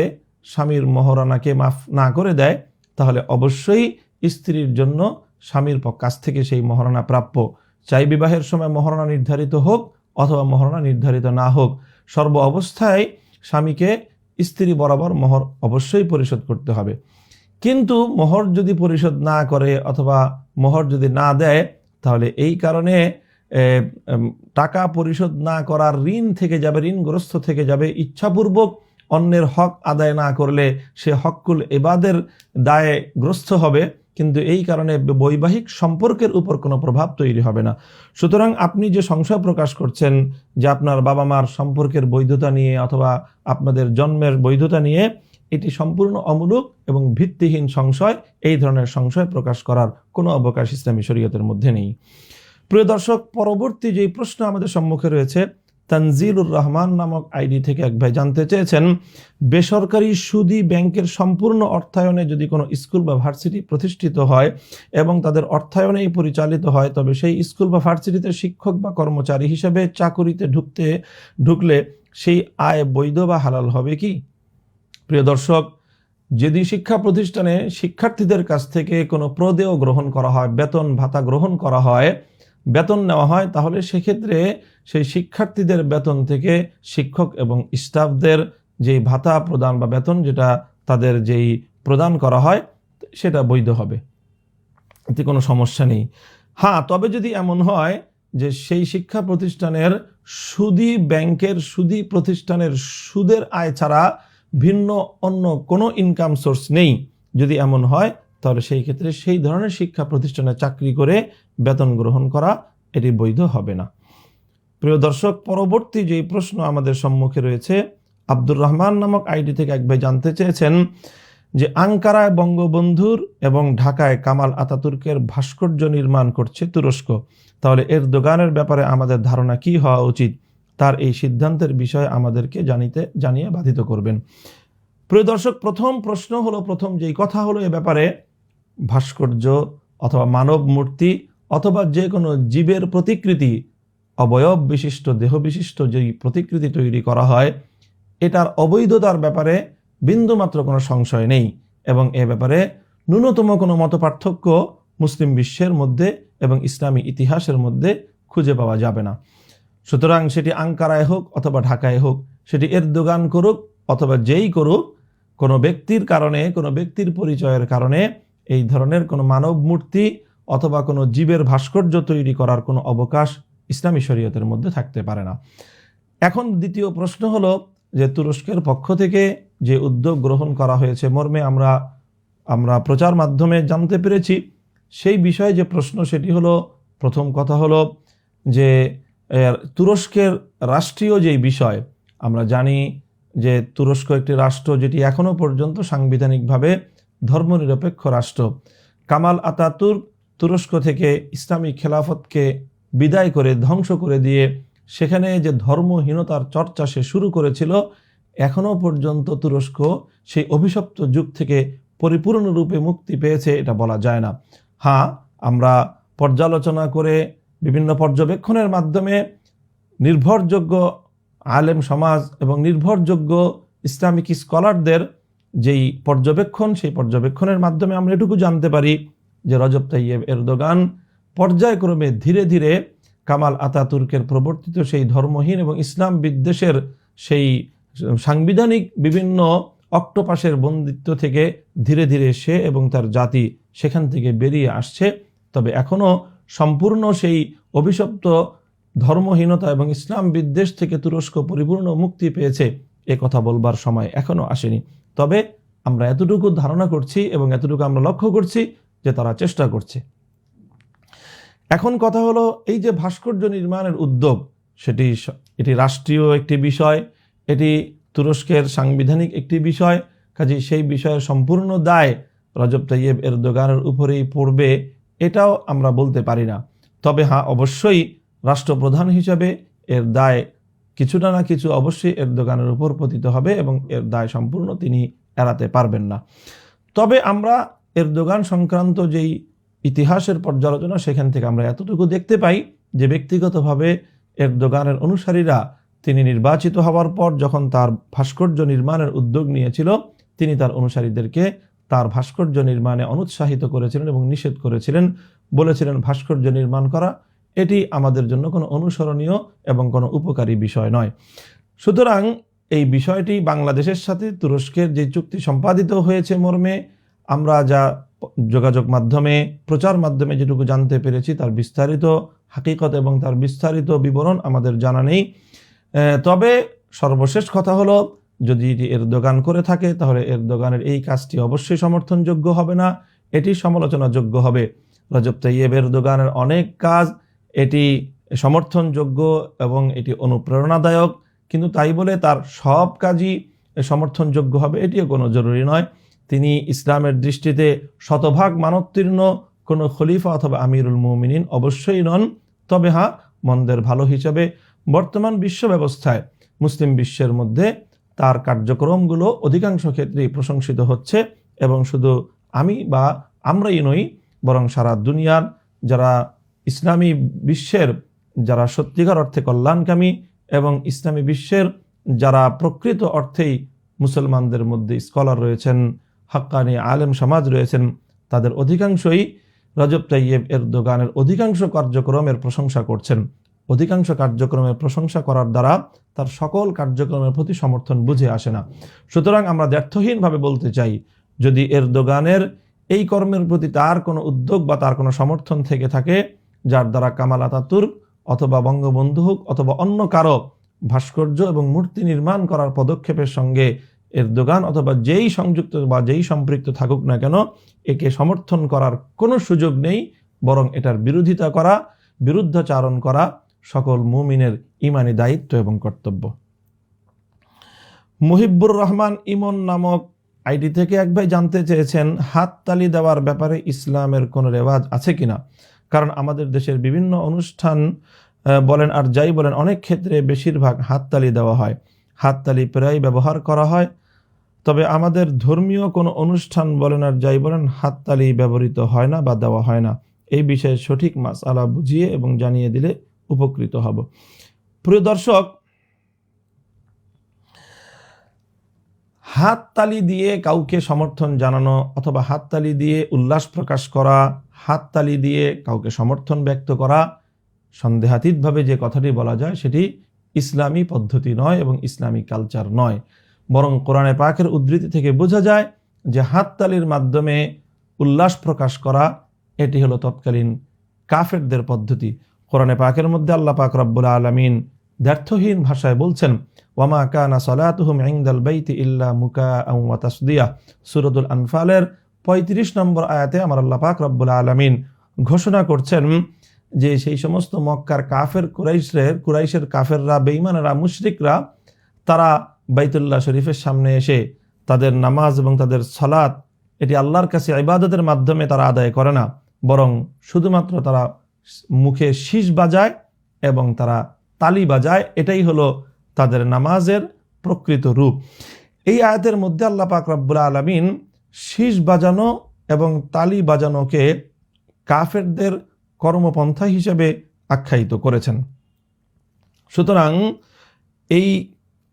স্বামীর মোহরানাকে মাফ না করে দেয় তাহলে অবশ্যই স্ত্রীর জন্য স্বামীর কাছ থেকে সেই মোহরানা প্রাপ্য, চাই বিবাহের সময় মোহরানা নির্ধারিত হোক অথবা মোহরানা নির্ধারিত না হোক, সর্ব অবস্থায় স্বামীকে স্ত্রী বরাবর মোহর অবশ্যই পরিশোধ করতে হবে। কিন্তু মোহর যদি পরিশোধ না করে অথবা মোহর যদি না দেয় তাহলে এই কারণে টাকা পরিশোধ না করার ঋণ থেকে যাবে, ঋণগ্রস্ত থেকে যাবে, ইচ্ছাপূর্বক অন্যের হক আদায় না করলে সে হকুল ইবাদের দায়ে গ্রস্ত হবে, কিন্তু এই কারণে বৈবাহিক সম্পর্কের উপর কোনো প্রভাব তৈরি হবে না। সুতরাং আপনি যে সংশয় প্রকাশ করছেন যে আপনার বাবা মার সম্পর্কের বৈধতা নিয়ে অথবা আপনাদের জন্মের বৈধতা নিয়ে, এটি সম্পূর্ণ অমূলক এবং ভিত্তিহীন সংশয়। এই ধরনের সংশয় প্রকাশ করার কোনো অবকাশ ইসলামী শরীয়তের মধ্যে নেই। প্রিয় দর্শক, পরবর্তী যেই প্রশ্ন আমাদের সম্মুখে রয়েছে, তানজিলুর রহমান নামক আইডি থেকে এক ভাই জানতে চেয়েছেন, বেসরকারি সুদী ব্যাংকের সম্পূর্ণ অর্থায়নে যদি কোনো স্কুল বা ভার্সিটি প্রতিষ্ঠিত হয় এবং তাদের অর্থায়নেই পরিচালিত হয়, তবে সেই স্কুল বা ভার্সিটিতে শিক্ষক বা কর্মচারী হিসেবে চাকুরিতে ঢুকলে সেই আয় বৈধ বা হালাল হবে কি? প্রিয় দর্শক, যদি শিক্ষা প্রতিষ্ঠানে শিক্ষার্থীদের কাছ থেকে কোনো প্রদেয় গ্রহণ করা হয়, বেতন ভাতা গ্রহণ করা হয়, বেতন নেওয়া হয়, তাহলে সেক্ষেত্রে সেই শিক্ষার্থীদের বেতন থেকে শিক্ষক এবং স্টাফদের যেই ভাতা প্রদান বা বেতন যেটা তাদের যেই প্রদান করা হয় সেটা বৈধ হবে, এতে কোনো সমস্যা নেই। হ্যাঁ, তবে যদি এমন হয় যে সেই শিক্ষা প্রতিষ্ঠানের সুদী ব্যাংকের সুদী প্রতিষ্ঠানের সুদের আয় ছাড়া ভিন্ন অন্য কোনো ইনকাম সোর্স নেই, যদি এমন হয় তাহলে সেই ক্ষেত্রে সেই ধরনের শিক্ষা প্রতিষ্ঠানে চাকরি করে বেতন গ্রহণ করা এটি বৈধ হবে না। প্রিয় দর্শক, পরবর্তী যেই প্রশ্ন আমাদের সম্মুখে রয়েছে, আব্দুর রহমান নামক আইডি থেকে এক ভাই জানতে চেয়েছেন যে আঙ্কারায় বঙ্গবন্ধুর এবং ঢাকায় কামাল আতাতুর্কের ভাস্কর্য নির্মাণ করছে তুরস্ক, তাহলে এরদোগানের ব্যাপারে আমাদের ধারণা কি হওয়া উচিত? তার এই সিদ্ধান্তের বিষয়ে আমাদেরকে জানিয়ে বাধিত করবেন। প্রিয় দর্শক, প্রথম যেই কথা হলো এ ব্যাপারে, ভাস্কর্য অথবা মানব মূর্তি অথবা যে কোনো জীবের প্রতিকৃতি, অবয়ব বিশিষ্ট দেহ বিশিষ্ট যেই প্রতিকৃতি তৈরি করা হয়, এটার অবৈধতার ব্যাপারে বিন্দুমাত্র কোনো সংশয় নেই এবং এ ব্যাপারে ন্যূনতম কোনো মতপার্থক্য মুসলিম বিশ্বের মধ্যে এবং ইসলামী ইতিহাসের মধ্যে খুঁজে পাওয়া যাবে না। সুতরাং সেটি আঙ্কারায় হোক অথবা ঢাকায় হোক, সেটি এরদোগান করুক অথবা যেই করুক, কোনো ব্যক্তির কারণে, কোনো ব্যক্তির পরিচয়ের কারণে এই ধরনের কোনো মানব মূর্তি অথবা কোনো জীবের ভাস্কর্য তৈরি করার কোনো অবকাশ ইসলামী শরীয়তের মধ্যে থাকতে পারে না। এখন দ্বিতীয় প্রশ্ন হলো যে তুরস্কের পক্ষ থেকে যে উদ্যোগ গ্রহণ করা হয়েছে মর্মে আমরা প্রচার মাধ্যমে জানতে পেরেছি, সেই বিষয়ে যে প্রশ্ন সেটি হলো, প্রথম কথা হলো যে তুরস্কের রাষ্ট্রীয় যেই বিষয়, আমরা জানি যে তুরস্ক একটি রাষ্ট্র যেটি এখনো পর্যন্ত সাংবিধানিকভাবে ধর্মনিরপেক্ষ রাষ্ট্র। কামাল আতাতুর্ক তুরস্ক থেকে ইসলামী খেলাফতকে বিদায় করে ধ্বংস করে দিয়ে সেখানে যে ধর্মহীনতার চর্চা সে শুরু করেছিল, এখনো পর্যন্ত তুরস্ক সেই অভিশপ্ত যুগ থেকে পরিপূর্ণরূপে মুক্তি পেয়েছে এটা বলা যায় না। হ্যাঁ, আমরা পর্যালোচনা করে বিভিন্ন পর্যবেক্ষণের মাধ্যমে নির্ভরযোগ্য আলেম সমাজ এবং নির্ভরযোগ্য ইসলামিক স্কলারদের যেই পর্যবেক্ষণ, সেই পর্যবেক্ষণের মাধ্যমে আমরা এটুকু জানতে পারি যে রজব তাইয়েব এরদোগান পর্যায়ক্রমে ধীরে ধীরে কামাল আতাতুর্কের প্রবর্তিত সেই ধর্মহীন এবং ইসলাম বিদ্বেষের সেই সাংবিধানিক বিভিন্ন অক্টোপাসের বন্দিত্ব থেকে ধীরে ধীরে সে এবং তার জাতি সেখান থেকে বেরিয়ে আসছে। তবে এখনও সম্পূর্ণ সেই অভিশপ্ত ধর্মহীনতা এবং ইসলাম বিদ্বেষ থেকে তুরস্ক পরিপূর্ণ মুক্তি পেয়েছে এ কথা বলবার সময় এখনও আসেনি। তবে আমরা এতটুকু ধারণা করছি এবং এতটুকু আমরা লক্ষ্য করছি যে তারা চেষ্টা করছে। এখন কথা হলো, এই যে ভাস্কর্য নির্মাণের উদ্যোগ, এটি রাষ্ট্রীয় একটি বিষয়, এটি তুরস্কের সাংবিধানিক একটি বিষয়, কাজেই সেই বিষয়ের সম্পূর্ণ দায় রজব তাইয়েব এরদোগানের উপরেই পড়বে এটাও আমরা বলতে পারি না। তবে হ্যাঁ, অবশ্যই রাষ্ট্রপ্রধান হিসাবে এর দায় কিছুটা না কিছু অবশ্যই এরদোগানের উপর পতিত হবে এবং এর দায় সম্পূর্ণ তিনি এড়াতে পারবেন না। তবে আমরা এরদোগান সংক্রান্ত যেই ইতিহাসের পর্যালোচনা, সেখান থেকে আমরা এতটুকু দেখতে পাই যে ব্যক্তিগতভাবে এরদোগানের অনুসারীরা তিনি নির্বাচিত হওয়ার পর যখন তার ভাস্কর্য নির্মাণের উদ্যোগ নিয়েছিল, তিনি তার অনুসারীদেরকে তার ভাস্কর্য নির্মাণে অনুৎসাহিত করেছিলেন এবং নিষেধ করেছিলেন, বলেছিলেন ভাস্কর্য নির্মাণ করা এটি আমাদের জন্য কোনো অনুসরণীয় এবং কোনো উপকারী বিষয় নয়। সুতরাং এই বিষয়টি বাংলাদেশের সাথে তুরস্কের যে চুক্তি সম্পাদিত হয়েছে মর্মে আমরা যা যোগাযোগ মাধ্যমে, প্রচার মাধ্যমে যেটুকু জানতে পেরেছি তার বিস্তারিত হাকিকত এবং তার বিস্তারিত বিবরণ আমাদের জানা নেই। তবে সর্বশেষ কথা হলো, যদি এটি এরদোগান করে থাকে তাহলে এরদোগানের এই কাজটি অবশ্যই সমর্থনযোগ্য হবে না, এটি সমালোচনাযোগ্য হবে। রজব তাইয়েব এরদোগানের অনেক কাজ এটি সমর্থনযোগ্য এবং এটি অনুপ্রেরণাদায়ক, কিন্তু তাই বলে তার সব কাজই সমর্থনযোগ্য হবে এটিও কোনো জরুরি নয়। তিনি ইসলামের দৃষ্টিতে শতভাগ মানোত্তীর্ণ কোনো খলিফা অথবা আমিরুল মুমিনিন অবশ্যই নন। তবে হ্যাঁ, মন্দের ভালো হিসাবে বর্তমান বিশ্ব ব্যবস্থায় মুসলিম বিশ্বের মধ্যে তার কার্যক্রমগুলো অধিকাংশ ক্ষেত্রেই প্রশংসিত হচ্ছে, এবং শুধু আমি বা আমরাই নই, বরং সারা দুনিয়ার যারা ইসলামী বিশ্বের যারা সত্যিকার অর্থে কল্যাণকামী এবং ইসলামী বিশ্বের যারা প্রকৃত অর্থেই মুসলমানদের মধ্যে স্কলার রয়েছেন, হাক্কানি আলেম সমাজ রয়েছেন, তাদের অধিকাংশই রজব তাইয়েব এরদোগানের অধিকাংশ কার্যক্রমের প্রশংসা করছেন। অধিকাংশ কার্যক্রমের প্রশংসা করার দ্বারা তার সকল কার্যক্রমের প্রতি সমর্থন বুঝে আসে না। সুতরাং আমরা দ্ব্যর্থহীনভাবে বলতে চাই, যদি এরদোগানের এই কর্মের প্রতি তার কোনো উদ্যোগ বা তার কোনো সমর্থন থেকে থাকে, যার দ্বারা কামাল আতাতুর্ক অথবা বঙ্গবন্ধু হোক অথবা অন্য কারো ভাস্কর্য এবং মূর্তি নির্মাণ করার পদক্ষেপের সঙ্গে এরদোগান অথবা যেই সংযুক্ত বা যেই সম্পৃক্ত থাকুক না কেন, একে সমর্থন করার কোনো সুযোগ নেই, বরং এটার বিরোধিতা করা, বিরুদ্ধাচারণ করা সকল মুমিনের ইমানি দায়িত্ব এবং কর্তব্য। মুহিব্বুর রহমান ইমন নামক আইডি থেকে এক ভাই জানতে চেয়েছেন, হাততালি দেওয়ার ব্যাপারে ইসলামের কোনো রেওয়াজ আছে কিনা? কারণ আমাদের দেশের বিভিন্ন অনুষ্ঠান বলেন আর যাই বলেন, অনেক ক্ষেত্রে বেশিরভাগ হাততালি দেওয়া হয়, হাততালি প্রায় ব্যবহার করা হয়। তবে আমাদের ধর্মীয় কোনো অনুষ্ঠান বলেন আর যাই বলেন, হাততালি ব্যবহৃত হয় না বা দেওয়া হয় না। এই বিষয়ে সঠিক মাসআলা বুঝিয়ে এবং জানিয়ে দিলে উপকৃত হব। প্রিয় দর্শক, হাততালি দিয়ে কাউকে সমর্থন জানানো অথবা হাততালি দিয়ে উল্লাস প্রকাশ করা, হাততালি দিয়ে কাউকে সমর্থন ব্যক্ত করা, সন্দেহাতীতভাবে যে কথাটি বলা যায় সেটি ইসলামী পদ্ধতি নয় এবং ইসলামী কালচার নয়। বরং কোরআনে পাকের উদ্ধৃতি থেকে বোঝা যায় যে হাততালির মাধ্যমে উল্লাস প্রকাশ করা এটি হলো তৎকালীন কাফেরদের পদ্ধতি। কোরআনে পাকের মধ্যে আল্লাহ পাক রব্বুল আলামিন দ্ব্যর্থহীন ভাষায় বলছেন, ওয়ামা কানা সালাতুহুম ইনদাল বাইতি ইল্লা মুকাআন ওয়া তাসদিয়া। সূরাতুল আনফালের 35 নম্বর আয়াতে আমার আল্লাহ পাক রব্বুল আলামিন ঘোষণা করছেন যে সেই সমস্ত মক্কার কাফের কুরাইশের কাফেররা, বেঈমানেরা, মুশরিকরা, তারা বাইতুল্লাহ শরীফের সামনে এসে তাদের নামাজ এবং তাদের সালাত এটি আল্লাহর কাছে ইবাদতের মাধ্যমে তারা আদায় করে না, বরং শুধুমাত্র তারা মুখে শীষ বাজায় এবং তারা তালি বাজায়। এটাই হলো তাদের নামাজের প্রকৃত রূপ। এই আয়াতের মধ্যে আল্লাহ পাক রব্বুল আলামিন শীষ বাজানো এবং তালি বাজানোকে কাফেরদের কর্মপন্থা হিসেবে আখ্যায়িত করেছেন। সুতরাং এই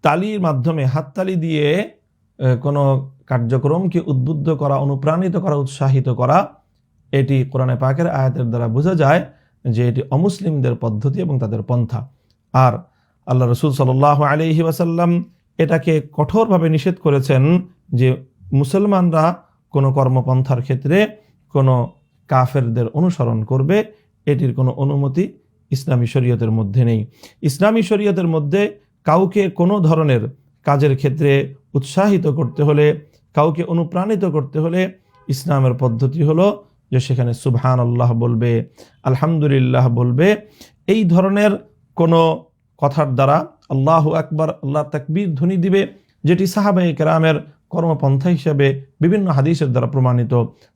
তালির মাধ্যমে, হাততালি দিয়ে কোনো কার্যক্রমকে উদ্বুদ্ধ করা, অনুপ্রাণিত করা, উৎসাহিত করা, এটি কোরআনে পাকের আয়াতের দ্বারা বোঝা যায় যে এটি অমুসলিমদের পদ্ধতি এবং তাদের পন্থা। আর আল্লাহ রসুল সাল্লাল্লাহু আলাইহি ওয়াসাল্লাম এটাকে কঠোরভাবে নিষেধ করেছেন যে মুসলমানরা কোনো কর্মপন্থার ক্ষেত্রে কোনো কাফেরদের অনুসরণ করবে, এটির কোনো অনুমতি ইসলামী শরীয়তের মধ্যে নেই। ইসলামী শরীয়তের মধ্যে কাউকে কোনো ধরনের কাজের ক্ষেত্রে উৎসাহিত করতে হলে, কাউকে অনুপ্রাণিত করতে হলে ইসলামের পদ্ধতি হলো যে সেখানে সুবহানাল্লাহ বলবে, আলহামদুলিল্লাহ বলবে। এই ধরনের কোনো কথার দ্বারা আল্লাহু আকবার, আল্লাহ তাকবীর ধ্বনি দিবে, যেটি সাহাবায়ে কেরামের কর্মপন্থা হিসেবে বিভিন্ন হাদিসের দ্বারা প্রমাণিত।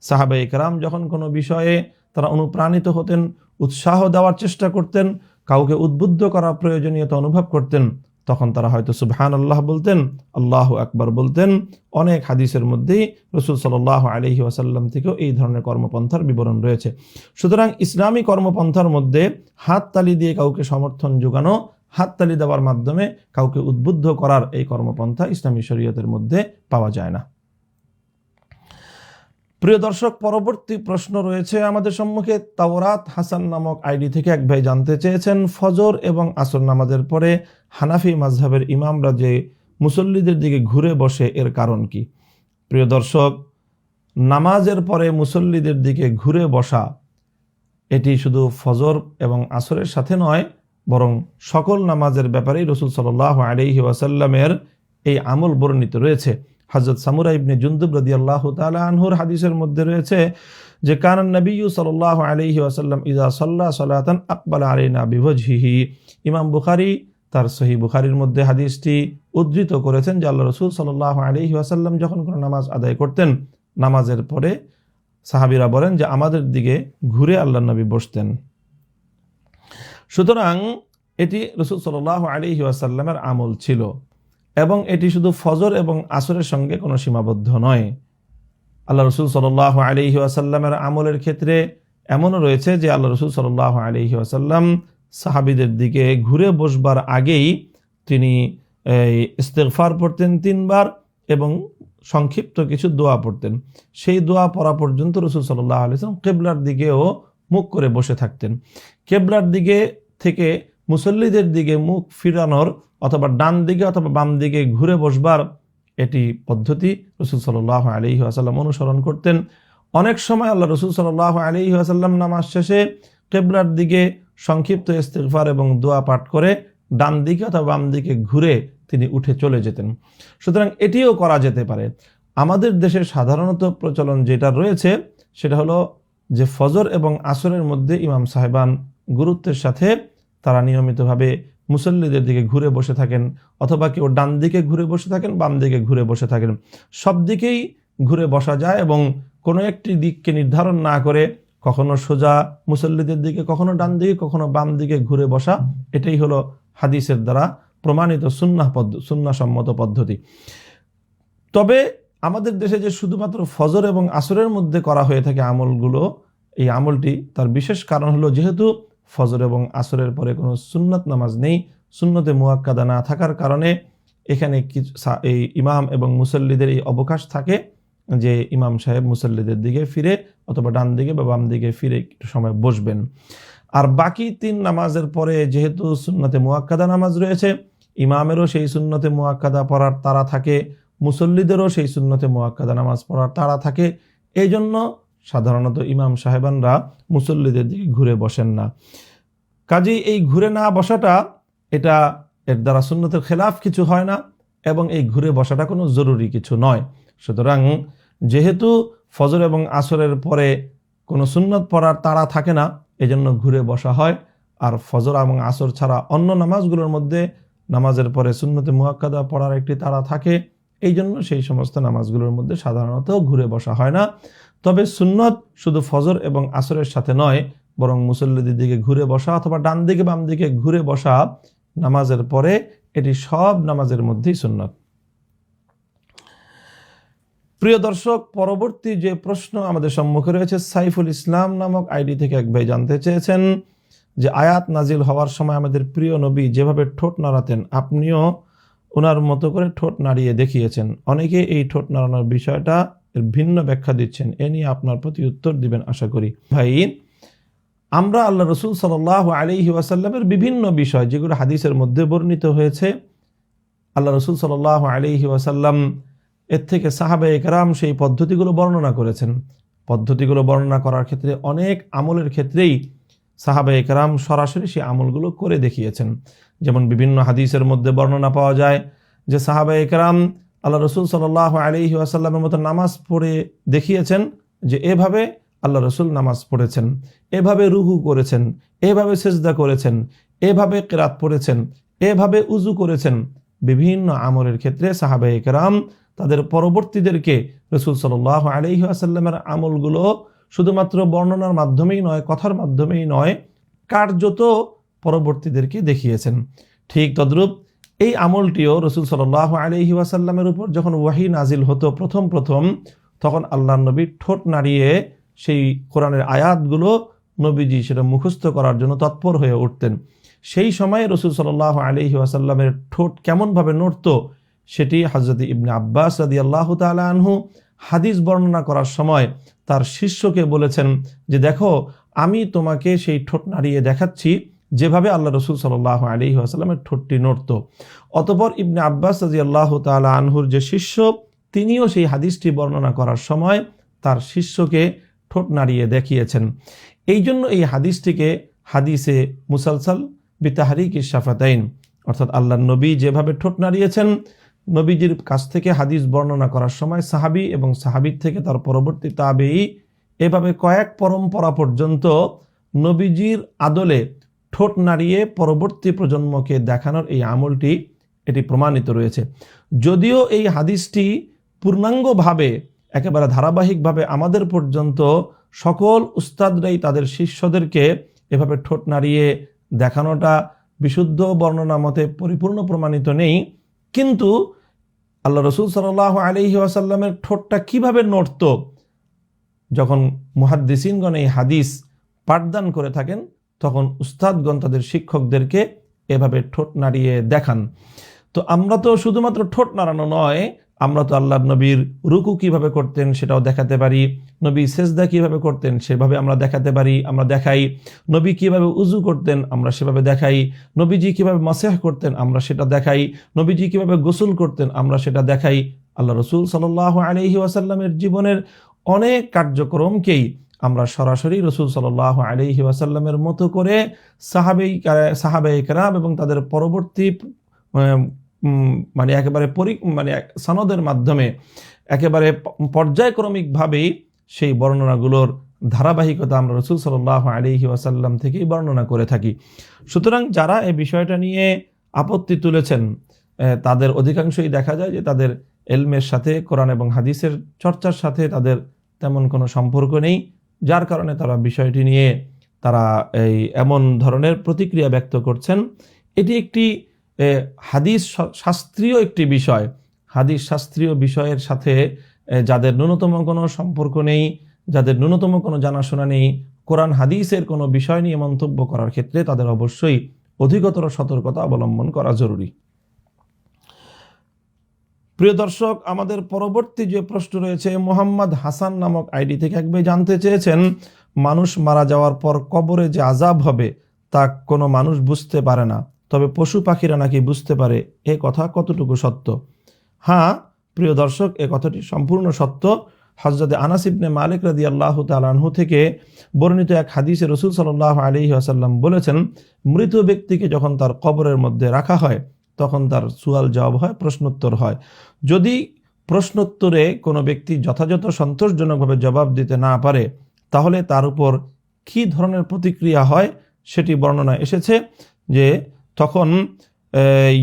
সাহাবায়ে কেরাম যখন কোনো বিষয়ে তারা অনুপ্রাণিত হতেন, উৎসাহ দেওয়ার চেষ্টা করতেন, কাউকে উদ্বুদ্ধ করার প্রয়োজনীয়তা অনুভব করতেন, তখন তারা হয়তো সুবহানাল্লাহ বলতেন, আল্লাহু আকবার বলতেন। অনেক হাদিসের মধ্যেই রাসূল সাল্লাল্লাহু আলাইহি ওয়াসাল্লাম থেকেও এই ধরনের কর্মপন্থার বিবরণ রয়েছে। সুতরাং ইসলামী কর্মপন্থার মধ্যে হাততালি দিয়ে কাউকে সমর্থন যোগানো, হাততালি দেওয়ার মাধ্যমে কাউকে উদ্বুদ্ধ করার এই কর্মপন্থা ইসলামী শরীয়তের মধ্যে পাওয়া যায় না। প্রিয় দর্শক, পরবর্তী প্রশ্ন রয়েছে আমাদের সম্মুখে। তাওরাত হাসান নামক আইডি থেকে এক ভাই জানতে চেয়েছেন, ফজর এবং আসর নামাজের পরে হানাফি মাযহাবের ইমামরা যে মুসল্লিদের দিকে ঘুরে বসে, এর কারণ কি? প্রিয় দর্শক, নামাজের পরে মুসল্লিদের দিকে ঘুরে বসা এটি শুধু ফজর এবং আসরের সাথে নয়, বরং সকল নামাজের ব্যাপারেই রাসূল সাল্লাল্লাহু আলাইহি ওয়াসাল্লামের এই আমল বর্ণিত রয়েছে। হযরত সামুরা ইবনে জুনদুব রাদিয়াল্লাহু তাআলা আনহুর হাদিসের মধ্যে রয়েছে যে কানান নবী সাল্লাল্লাহু আলাইহি ওয়াসাল্লাম ইযা সাল্লা সালাতান আকবালা আলাইনা বিওয়াজহিহি। ইমাম বুখারী তার সহিহ বুখারীর মধ্যে হাদিসটি উদ্ধৃত করেছেন যে আল্লাহ রাসূল সাল্লাল্লাহু আলাইহি ওয়াসাল্লাম যখন কোনো নামাজ আদায় করতেন, নামাজের পরে সাহাবীরা বলেন যে আমাদের দিকে ঘুরে আল্লাহর নবী বসতেন। সুতরাং এটি রাসূল সাল্লাল্লাহু আলাইহি ওয়াসাল্লামের আমল ছিল এবং এটি শুধু ফজর এবং আসরের সঙ্গে কোনো সীমাবদ্ধ নয়। আল্লাহ রাসূল সাল্লাল্লাহু আলাইহি ওয়াসাল্লামের আমলের ক্ষেত্রে এমনও রয়েছে যে আল্লাহ রাসূল সাল্লাল্লাহু আলাইহি ওয়াসাল্লাম সাহাবীদের দিকে ঘুরে বসবার আগেই তিনি ইস্তিগফার পড়তেন 3 বার এবং সংক্ষিপ্ত কিছু দোয়া পড়তেন। সেই দোয়া পড়া পর্যন্ত রাসূল সাল্লাল্লাহু আলাইহি ওয়াসাল্লাম কিবলার দিকেও মুখ করে বসে থাকতেন। কিবলার দিকে থেকে মুসল্লিদের দিকে মুখ ফিরানোর অথবা ডান দিকে অথবা বাম দিকে ঘুরে বসবার এটি পদ্ধতি রাসূল সাল্লাল্লাহু আলাইহি ওয়াসাল্লাম অনুসরণ করতেন। অনেক সময় আল্লাহ রাসূল সাল্লাল্লাহু আলাইহি ওয়াসাল্লাম নামাজ শেষে কিবলার দিকে সংক্ষিপ্ত ইস্তিগফার এবং দোয়া পাঠ করে ডান দিকে অথবা বাম দিকে ঘুরে তিনি উঠে চলে যেতেন। সুতরাং এটিও করা যেতে পারে। আমাদের দেশে সাধারণত প্রচলন যেটা রয়েছে সেটা হলো যে ফজর এবং আসরের মধ্যে ইমাম সাহেবান গুরুত্বের সাথে তারা নিয়মিতভাবে মুসল্লিদের দিকে ঘুরে বসে থাকেন, অথবা কেউ ডান দিকে ঘুরে বসে থাকেন, বাম দিকে ঘুরে বসে থাকেন। সব দিকেই ঘুরে বসা যায় এবং কোনো একটি দিককে নির্ধারণ না করে কখনো সোজা মুসল্লিদের দিকে, কখনো ডান দিকে, কখনো বাম দিকে ঘুরে বসা, এটাই হলো হাদিসের দ্বারা প্রমাণিত সুন্নাহসম্মত পদ্ধতি। তবে আমাদের দেশে যে শুধুমাত্র ফজর এবং আসরের মধ্যে করা হয়ে থাকে আমলগুলো, এই আমলটি তার বিশেষ কারণ হলো যেহেতু ফজর এবং আসরের পরে কোনো সুন্নত নামাজ নেই, সুন্নতে মুআক্কাদা না থাকার কারণে এখানে এই ইমাম এবং মুসল্লিদের এই অবকাশ থাকে যে ইমাম সাহেব মুসল্লিদের দিকে ফিরে অথবা ডান দিকে বা বাম দিকে ফিরে একটু সময় বসবেন। আর বাকি 3 নামাজের পরে যেহেতু সুন্নতে মুআক্কাদা নামাজ রয়েছে, ইমামেরও সেই সুন্নতে মুআক্কাদা পড়ার তাড়া থাকে, মুসল্লিদেরও সেই সুন্নতে মুআক্কাদা নামাজ পড়ার তাড়া থাকে। এই জন্য সাধারণত ইমাম সাহেবানরা মুসল্লিদের দিকে ঘুরে বসেন না। কাজেই এই ঘুরে না বসাটা এটা এর দ্বারা সুন্নতের খেলাফ কিছু হয় না এবং এই ঘুরে বসাটা কোনো জরুরি কিছু নয়। সুতরাং যেহেতু ফজর এবং আসরের পরে কোনো সুন্নত পড়ার তাড়া থাকে না, এজন্য ঘুরে বসা হয়। আর ফজর এবং আসর ছাড়া অন্য নামাজগুলোর মধ্যে নামাজের পরে সুন্নতে মুআক্কাদা পড়ার একটি তাড়া থাকে, এই জন্য সেই সমস্ত নামাজগুলোর মধ্যে সাধারণত ঘুরে বসা হয় না। তবে সুন্নত শুধু ফজর এবং আসরের সাথে নয়, বরং মুসল্লিদের দিকে ঘুরে বসা অথবা ডান দিকে বাম দিকে ঘুরে বসা নামাজের পরে এটি সব নামাজের মধ্যেই সুন্নত। প্রিয় দর্শক, পরবর্তী যে প্রশ্ন আমাদের সম্মুখে রয়েছে, সাইফুল ইসলাম নামক আইডি থেকে এক ভাই জানতে চেয়েছেন যে আয়াত নাজিল হওয়ার সময় আমাদের প্রিয় নবী যেভাবে ঠোঁট নাড়াতেন, আপনিও ওনার মতো করে ঠোঁট নাড়িয়ে দেখিয়েছেন। অনেকে এই ঠোঁট নাড়ানোর বিষয়টা এর ভিন্ন ব্যাখ্যা দিচ্ছেন, এ নিয়ে আপনার প্রতি উত্তর দিবেন আশা করি। ভাই, আমরা আল্লাহ রাসূল সাল্লাল্লাহু আলাইহি ওয়াসাল্লামের বিভিন্ন বিষয় যেগুলো হাদিসের মধ্যে বর্ণিত হয়েছে, আল্লাহ রাসূল সাল্লাল্লাহু আলাইহি ওয়াসাল্লাম এর থেকে সাহাবায়ে কেরাম সেই পদ্ধতিগুলো বর্ণনা করেছেন। পদ্ধতিগুলো বর্ণনা করার ক্ষেত্রে অনেক আমলের ক্ষেত্রেই সাহাবায়ে কেরাম সরাসরি সেই আমলগুলো করে দেখিয়েছেন। যেমন বিভিন্ন হাদিসের মধ্যে বর্ণনা পাওয়া যায় যে সাহাবায়ে কেরাম আল্লাহ রাসূল সাল্লাল্লাহু আলাইহি ওয়াসাল্লামের মতো নামাজ পড়ে দেখিয়েছেন যে এভাবে আল্লাহ রাসূল নামাজ পড়েছেন, এভাবে রুকু করেছেন, এভাবে সিজদা করেছেন, এভাবে কিরাত পড়েছেন, এভাবে উযু করেছেন। বিভিন্ন আমলের ক্ষেত্রে সাহাবায়ে কেরাম তাদের পরবর্তীদেরকে রাসূল সাল্লাল্লাহু আলাইহি ওয়াসাল্লামের আমলগুলো শুধুমাত্র বর্ণনার মাধ্যমেই নয়, কথার মাধ্যমেই নয়, কার্যত পরবর্তীদেরকে দেখিয়েছেন। ঠিক তদ্রূপ এই আমলটিও রাসূল সাল্লাল্লাহু আলাইহি ওয়াসাল্লামের উপর যখন ওয়াহী নাজিল হতো প্রথম তখন আল্লাহর নবী ঠোঁট নাড়িয়ে সেই কোরআনের আয়াতগুলো নবীজি সেটা মুখস্থ করার জন্য তৎপর হয়ে উঠতেন। সেই সময়ে রাসূল সাল্লাল্লাহু আলাইহি ওয়াসাল্লামের ঠোঁট কেমনভাবে নড়তো সেটি হযরত ইবনে আব্বাস রাদিয়াল্লাহু তাআলা আনহু হাদিস বর্ণনা করার সময় তার শিষ্যকে বলেছেন যে দেখো, আমি তোমাকে সেই ঠোঁট নাড়িয়ে দেখাচ্ছি যেভাবে আল্লাহ রাসূল সাল্লাল্লাহু আলাইহি ওয়াসাল্লামের ঠোঁটটি নড়তো। অতঃপর ইবনে আব্বাস রাদিয়াল্লাহু তাআলা আনহুর যে শিষ্য, তিনিও সেই হাদিসটি বর্ণনা করার সময় তার শিষ্যকে ঠোঁট নাড়িয়ে দেখিয়েছেন। এই জন্য এই হাদিসটিকে হাদিসে মুসালসাল বিতাহরিক শাফাতাইন, অর্থাৎ আল্লাহ নবী যেভাবে ঠোঁট নাড়িয়েছেন, নবীজির কাছ থেকে হাদিস বর্ণনা করার সময় সাহাবী এবং সাহাবীর থেকে তার পরবর্তী তাবেঈ, এভাবে কয়েক পরম্পরা পর্যন্ত নবীজির আদলে ঠোঁট নাড়িয়ে পরবর্তী প্রজন্মকে দেখানোর এই আমলটি এটি প্রমাণিত রয়েছে। যদিও এই হাদিসটি পূর্ণাঙ্গভাবে একেবারে ধারাবাহিকভাবে আমাদের পর্যন্ত সকল উস্তাদরাই তাদের শিষ্যদেরকে এভাবে ঠোঁট নাড়িয়ে দেখানোটা বিশুদ্ধ বর্ণনা মতে পরিপূর্ণ প্রমাণিত নেই, কিন্তু আল্লাহ রসুল সাল্লাল্লাহু আলাইহি ওয়াসাল্লামের ঠোঁটটা কিভাবে নড়ত, যখন মুহাদ্দিসিনগণ এই হাদিস পাঠদান করে থাকেন তখন উস্তাদগণ তাদের শিক্ষকদেরকে এভাবে ঠোঁট নাড়িয়ে দেখান। তো আমরা তো শুধুমাত্র ঠোঁট নাড়ানো নয়, আমরা তো আল্লাহ নবীর রুকু কিভাবে করতেন সেটাও দেখাতে পারি, নবী সেজদা কিভাবে করতেন সেভাবে আমরা দেখাতে পারি, আমরা দেখাই। নবী কিভাবে উজু করতেন আমরা সেভাবে দেখাই, নবীজি কিভাবে মাসেহ করতেন আমরা সেটা দেখাই, নবীজি কিভাবে গোসল করতেন আমরা সেটা দেখাই। আল্লাহ রসুল সাল্লাল্লাহু আলাইহি ওয়াসাল্লামের জীবনের অনেক কার্যক্রমকেই আমরা সরাসরি রসুল সাল্লাল্লাহু আলাইহি ওয়াসাল্লামের মতো করে সাহাবায়ে কেরাম এবং তাদের পরবর্তী মানে একেবারে সনদের মাধ্যমে একেবারে পর্যায়ক্রমিকভাবেই সেই বর্ণনাগুলোর ধারাবাহিকতা আমরা রসুল সাল্লাল্লাহু আলাইহি ওয়াসাল্লাম থেকেই বর্ণনা করে থাকি। সুতরাং যারা এই বিষয়টা নিয়ে আপত্তি তুলেছেন তাদের অধিকাংশই দেখা যায় যে তাদের এলমের সাথে, কোরআন এবং হাদিসের চর্চার সাথে তাদের তেমন কোনো সম্পর্ক নেই, যার কারণে তারা বিষয়টি নিয়ে তারা এই এমন ধরনের প্রতিক্রিয়া ব্যক্ত করছেন। এটি একটি হাদিস শাস্ত্রীয় একটি বিষয়। হাদিস শাস্ত্রীয় বিষয়ের সাথে যাদের ন্যূনতম কোনো সম্পর্ক নেই, যাদের ন্যূনতম কোনো জানাশোনা নেই, কোরআন হাদিসের কোনো বিষয় নিয়ে মন্তব্য করার ক্ষেত্রে তাদের অবশ্যই অধিকতর সতর্কতা অবলম্বন করা জরুরি। প্রিয় দর্শক, আমাদের পরবর্তী যে প্রশ্ন রয়েছে, মোহাম্মদ হাসান নামক আইডি থেকে এক ভাই জানতে চেয়েছেন, মানুষ মারা যাওয়ার পর কবরে যে আযাব হবে তা কোনো মানুষ বুঝতে পারে না, তবে পশু পাখিরা নাকি বুঝতে পারে, এ কথা কতটুকু সত্য? হ্যাঁ প্রিয় দর্শক, এ কথাটি সম্পূর্ণ সত্য। হযরত আনাস ইবনে মালিক রাদিয়াল্লাহু তাআলা আনহু থেকে বর্ণিত এক হাদিসে রাসূল সাল্লাল্লাহু আলাইহি ওয়াসাল্লাম বলেছেন, মৃত ব্যক্তিকে যখন তার কবরের মধ্যে রাখা হয় তখন তার সুয়াল জবাব হয়, প্রশ্নোত্তর হয়। যদি প্রশ্নোত্তরে কোনো ব্যক্তি যথাযথ সন্তোষজনকভাবে জবাব দিতে না পারে তাহলে তার উপর কী ধরনের প্রতিক্রিয়া হয় সেটি বর্ণনা এসেছে যে তখন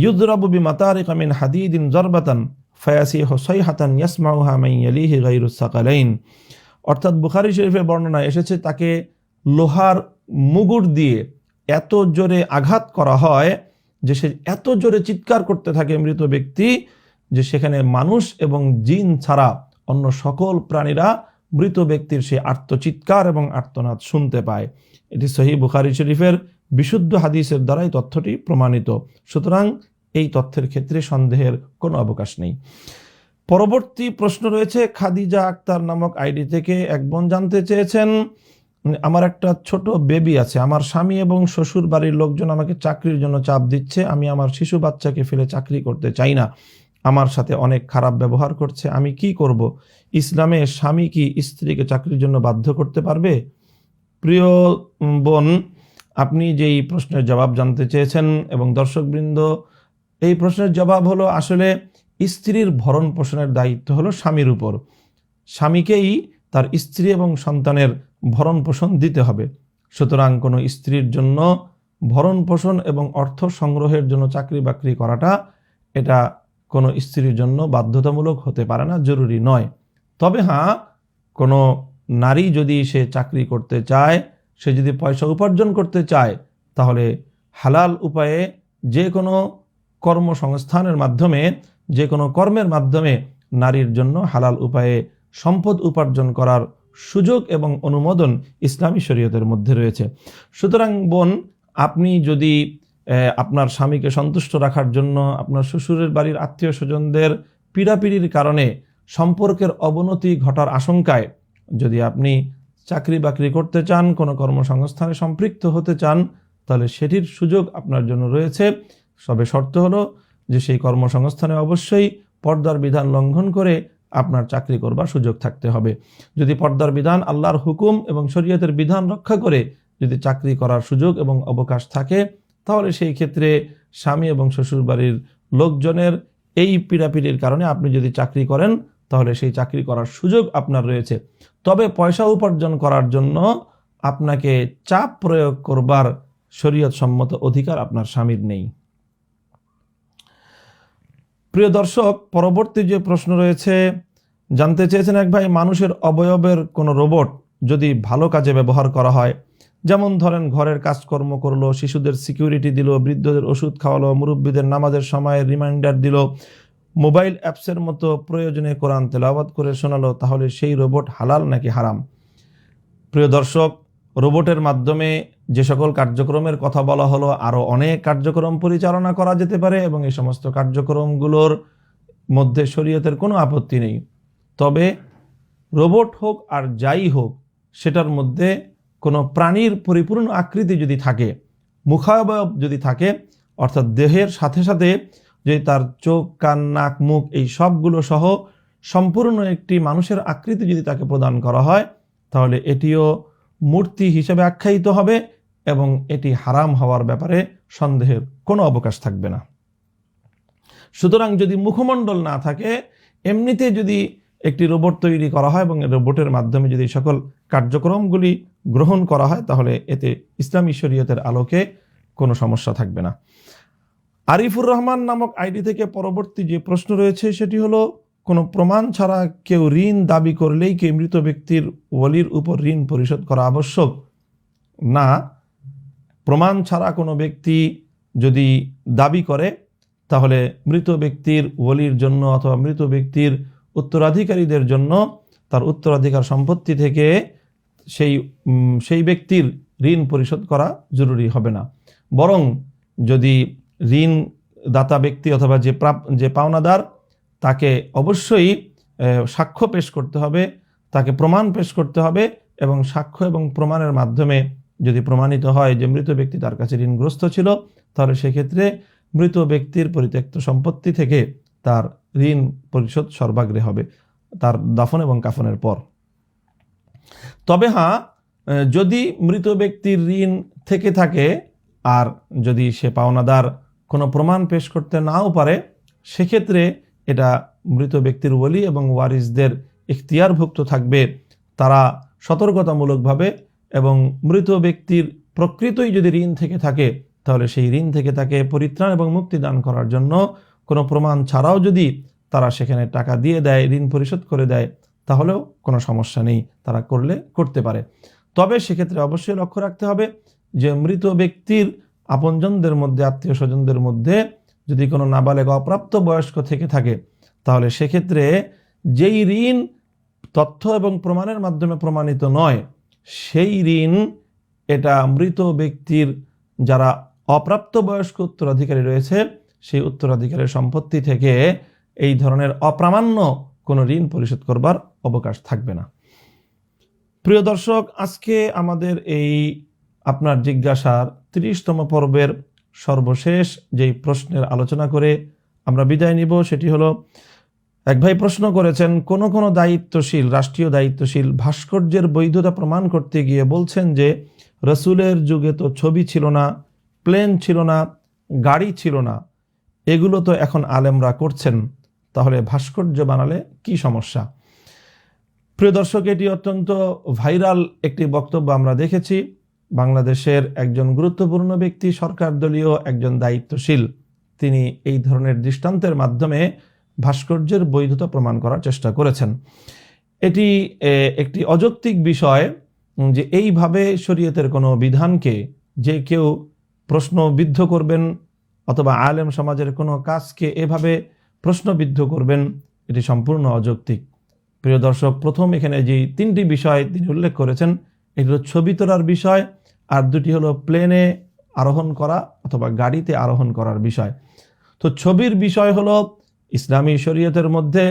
ইউযরাবু বিমাতারিকা মিন হাদিদিন জরবাতান ফায়াসিহু সাইহাতান ইয়াসমাউহা মান ইয়ালিহি গায়রুস সাকালাইন। অর্থাৎ বুখারী শরীফের বর্ণনা এসেছে তাকে লোহার মুগুর দিয়ে এত জোরে আঘাত করা হয় যে সে এত জোরে চিৎকার করতে থাকে মৃত ব্যক্তি, যে সেখানে মানুষ এবং জিন ছাড়া অন্য সকল প্রাণীরা মৃত ব্যক্তির সেই আর্তচিৎকার এবং আর্তনাদ শুনতে পায়। এটি সহিহ বুখারী শরীফের বিশুদ্ধ হাদিসের দ্বারাই তথ্যটি প্রমাণিত। সুতরাং এই তথ্যের ক্ষেত্রে সন্দেহের কোনো অবকাশ নেই। পরবর্তী প্রশ্ন রয়েছে খাদিজা আক্তার নামক আইডি থেকে এক বোন জানতে চেয়েছেন, আমার একটা ছোট বেবি আছে, আমার স্বামী এবং শ্বশুর বাড়ির লোকজন আমাকে চাকরির জন্য চাপ দিচ্ছে, আমি আমার শিশু বাচ্চাকে ফেলে চাকরি করতে চাই না, আমার সাথে অনেক খারাপ ব্যবহার করছে, আমি কি করব? ইসলামে স্বামী কি স্ত্রীকে চাকরির জন্য বাধ্য করতে পারবে? প্রিয় বোন, আপনি যেই প্রশ্নের জবাব জানতে চেয়েছেন এবং দর্শকবৃন্দ, এই প্রশ্নের জবাব হলো আসলে স্ত্রীর ভরণ পোষণের দায়িত্ব হলো স্বামীর উপর। স্বামীকেই তার স্ত্রী এবং সন্তানের ভরণ পোষণ দিতে হবে। সুতরাং কোনো স্ত্রীর জন্য ভরণ পোষণ এবং অর্থ সংগ্রহের জন্য চাকরি বাকরি করাটা এটা কোনো স্ত্রীর জন্য বাধ্যতামূলক হতে পারে না, জরুরি নয়। তবে হ্যাঁ, কোনো নারী যদি সে চাকরি করতে চায়, সে যদি পয়সা উপার্জন করতে চায়, তাহলে হালাল উপায়ে যে কোনো কর্মসংস্থানের মাধ্যমে, যে কোনো কর্মের মাধ্যমে নারীর জন্য হালাল উপায়ে সম্পদ উপার্জন করার সুযোগ এবং অনুমোদন ইসলামী শরীয়তের মধ্যে রয়েছে। সুতরাং বোন, আপনি যদি আপনার স্বামীকে সন্তুষ্ট রাখার জন্য আপনার শ্বশুরের বাড়ির আত্মীয় স্বজনদের পীড়াপিড়ির কারণে সম্পর্কের অবনতি ঘটার আশঙ্কায় যদি আপনি চাকরি বাকরি করতে চান, কোনো কর্মসংস্থানে সম্পৃক্ত হতে চান, তাহলে সেটির সুযোগ আপনার জন্য রয়েছে। তবে শর্ত হলো যে সেই কর্মসংস্থানে অবশ্যই পর্দার বিধান লঙ্ঘন করে আপনার চাকরি করবার সুযোগ থাকতে হবে। যদি পর্দার বিধান, আল্লাহর হুকুম এবং শরীয়তের বিধান রক্ষা করে যদি চাকরি করার সুযোগ এবং অবকাশ থাকে, তাহলে সেই ক্ষেত্রে স্বামী এবং শ্বশুরবাড়ির লোকজনের এই পীড়াপিড়ির কারণে আপনি যদি চাকরি করেন, তাহলে সেই চাকরি করার সুযোগ আপনার রয়েছে। তবে পয়সা উপার্জন করার জন্য আপনাকে চাপ প্রয়োগ করবার শরীয়ত সম্মত অধিকার আপনার স্বামীর নেই। প্রিয় দর্শক, পরবর্তী যে প্রশ্ন রয়েছে, জানতে চেয়েছেন এক ভাই, মানুষের অবয়বের কোনো রোবট যদি ভালো কাজে ব্যবহার করা হয়, যেমন ধরেন ঘরের কাজকর্ম করলো, শিশুদের সিকিউরিটি দিল, বৃদ্ধদের ওষুধ খাওয়ালো, মুরব্বীদের নামাজের সময় রিমাইন্ডার দিল, মোবাইল অ্যাপসের মতো প্রয়োজনে কোরআন তেলাওয়াত করে শোনালো, তাহলে সেই রোবট হালাল নাকি হারাম? প্রিয় দর্শক, রোবটের মাধ্যমে যে সকল কার্যক্রমের কথা বলা হলো, আরও অনেক কার্যক্রম পরিচালনা করা যেতে পারে এবং এই সমস্ত কার্যক্রমগুলোর মধ্যে শরীয়তের কোনো আপত্তি নেই। তবে রোবট হোক আর যাই হোক, সেটার মধ্যে কোনো প্রাণীর পরিপূর্ণ আকৃতি যদি থাকে, মুখাবয়ব যদি থাকে, অর্থাৎ দেহের সাথে সাথে যদি তার চোখ, কান, নাক, মুখ এই সবগুলো সহ সম্পূর্ণ একটি মানুষের আকৃতি যদি তাকে প্রদান করা হয়, তাহলে এটিও মূর্তি হিসেবে আখ্যায়িত হবে এবং এটি হারাম হওয়ার ব্যাপারে সন্দেহের কোনো অবকাশ থাকবে না। সুতরাং যদি মুখমণ্ডল না থাকে, এমনিতে যদি একটি রোবট তৈরি করা হয় এবং রোবটের মাধ্যমে যদি সকল কার্যক্রমগুলি গ্রহণ করা হয়, তাহলে এতে ইসলামী শরীয়তের আলোকে কোনো সমস্যা থাকবে না। আরিফুর রহমান নামক আইডি থেকে পরবর্তী যে প্রশ্ন রয়েছে সেটি হলো, কোনো প্রমাণ ছাড়া কেউ ঋণ দাবি করলেই কি মৃত ব্যক্তির ওয়ালির উপর ঋণ পরিশোধ করা আবশ্যক? না, প্রমাণ ছাড়া কোনো ব্যক্তি যদি দাবি করে, তাহলে মৃত ব্যক্তির ওয়ালির জন্য অথবা মৃত ব্যক্তির উত্তরাধিকারীদের জন্য তার উত্তরাধিকার সম্পত্তি থেকে সেই ব্যক্তির ঋণ পরিশোধ করা জরুরি হবে না। বরং যদি ঋণ দাতা ব্যক্তি অথবা যে পাওনাদার, তাকে অবশ্যই সাক্ষ্য পেশ করতে হবে, তাকে প্রমাণ পেশ করতে হবে এবং সাক্ষ্য এবং প্রমাণের মাধ্যমে যদি প্রমাণিত হয় যে মৃত ব্যক্তি তার কাছে ঋণগ্রস্ত ছিল, তাহলে সেক্ষেত্রে মৃত ব্যক্তির পরিত্যক্ত সম্পত্তি থেকে তার ঋণ পরিশোধ সর্বাগ্রে হবে তার দাফন এবং কাফনের পর। তবে হ্যাঁ, যদি মৃত ব্যক্তির ঋণ থেকে থাকে আর যদি সে পাওনাদার কোনো প্রমাণ পেশ করতে নাও পারে, সেক্ষেত্রে এটা মৃত ব্যক্তির ওয়ালি এবং ওয়ারিসদের ইখতিয়ারভুক্ত থাকবে। তারা সতর্কতামূলকভাবে এবং মৃত ব্যক্তির প্রকৃতই যদি ঋণ থেকে থাকে, তাহলে সেই ঋণ থেকে তাকে পরিত্রাণ এবং মুক্তি দান করার জন্য কোনো প্রমাণ ছাড়াও যদি তারা সেখানে টাকা দিয়ে দেয়, ঋণ পরিশোধ করে দেয়, তাহলেও কোনো সমস্যা নেই, তারা করতে পারে। তবে সেক্ষেত্রে অবশ্যই লক্ষ্য রাখতে হবে যে মৃত ব্যক্তির আপনজনদের মধ্যে, আত্মীয় স্বজনদের মধ্যে যদি কোনো নাবালেগ অপ্রাপ্ত বয়স্ক থেকে থাকে, তাহলে সেক্ষেত্রে যেই ঋণ তথ্য এবং প্রমাণের মাধ্যমে প্রমাণিত নয়, সেই ঋণ এটা মৃত ব্যক্তির যারা অপ্রাপ্ত বয়স্ক উত্তরাধিকারী রয়েছে, সেই উত্তরাধিকারের সম্পত্তি থেকে এই ধরনের অপ্রামাণ্য কোনো ঋণ পরিশোধ করবার অবকাশ থাকবে না। প্রিয় দর্শক, আজকে আমাদের এই আপনার জিজ্ঞাসার 30তম পর্বের সর্বশেষ যেই প্রশ্নের আলোচনা করে আমরা বিদায় নিব, সেটি হলো, এক ভাই প্রশ্ন করেছেন, কোন দায়িত্বশীল, রাষ্ট্রীয় দায়িত্বশীল ভাস্কর্যের বৈধতা প্রমাণ করতে গিয়ে বলছেন যে রসুলের যুগে তো ছবি ছিল না, প্লেন ছিল না, গাড়ি ছিল না, এগুলো তো এখন আলেমরা করছেন, তাহলে ভাস্কর্য বানালে কি সমস্যা? প্রিয় দর্শক, এটি অত্যন্ত ভাইরাল একটি বক্তব্য আমরা দেখেছি। বাংলাদেশের একজন গুরুত্বপূর্ণ ব্যক্তি, সরকার দলীয় একজন দায়িত্বশীল, তিনি এই ধরনের দৃষ্টান্তের মাধ্যমে ভাস্কর্যের বৈধতা প্রমাণ করার চেষ্টা করেছেন। এটি একটি অযৌক্তিক বিষয় যে এইভাবে শরীয়তের কোনো বিধানকে যে কেউ প্রশ্নবিদ্ধ করবেন অথবা আলেম সমাজের কোনো কাজকে এভাবে প্রশ্নবিদ্ধ করবেন, এটি সম্পূর্ণ অযৌক্তিক। প্রিয় দর্শক, প্রথম এখানে যে 3টি বিষয় তিনি উল্লেখ করেছেন, এটি হলো ছবি তোলার বিষয়, আর 2টি হলো প্লেনে আরোহণ করা অথবা গাড়িতে আরোহণ করার বিষয়। তো ছবির বিষয় হলো, ইসলামী শরীয়তের মধ্যে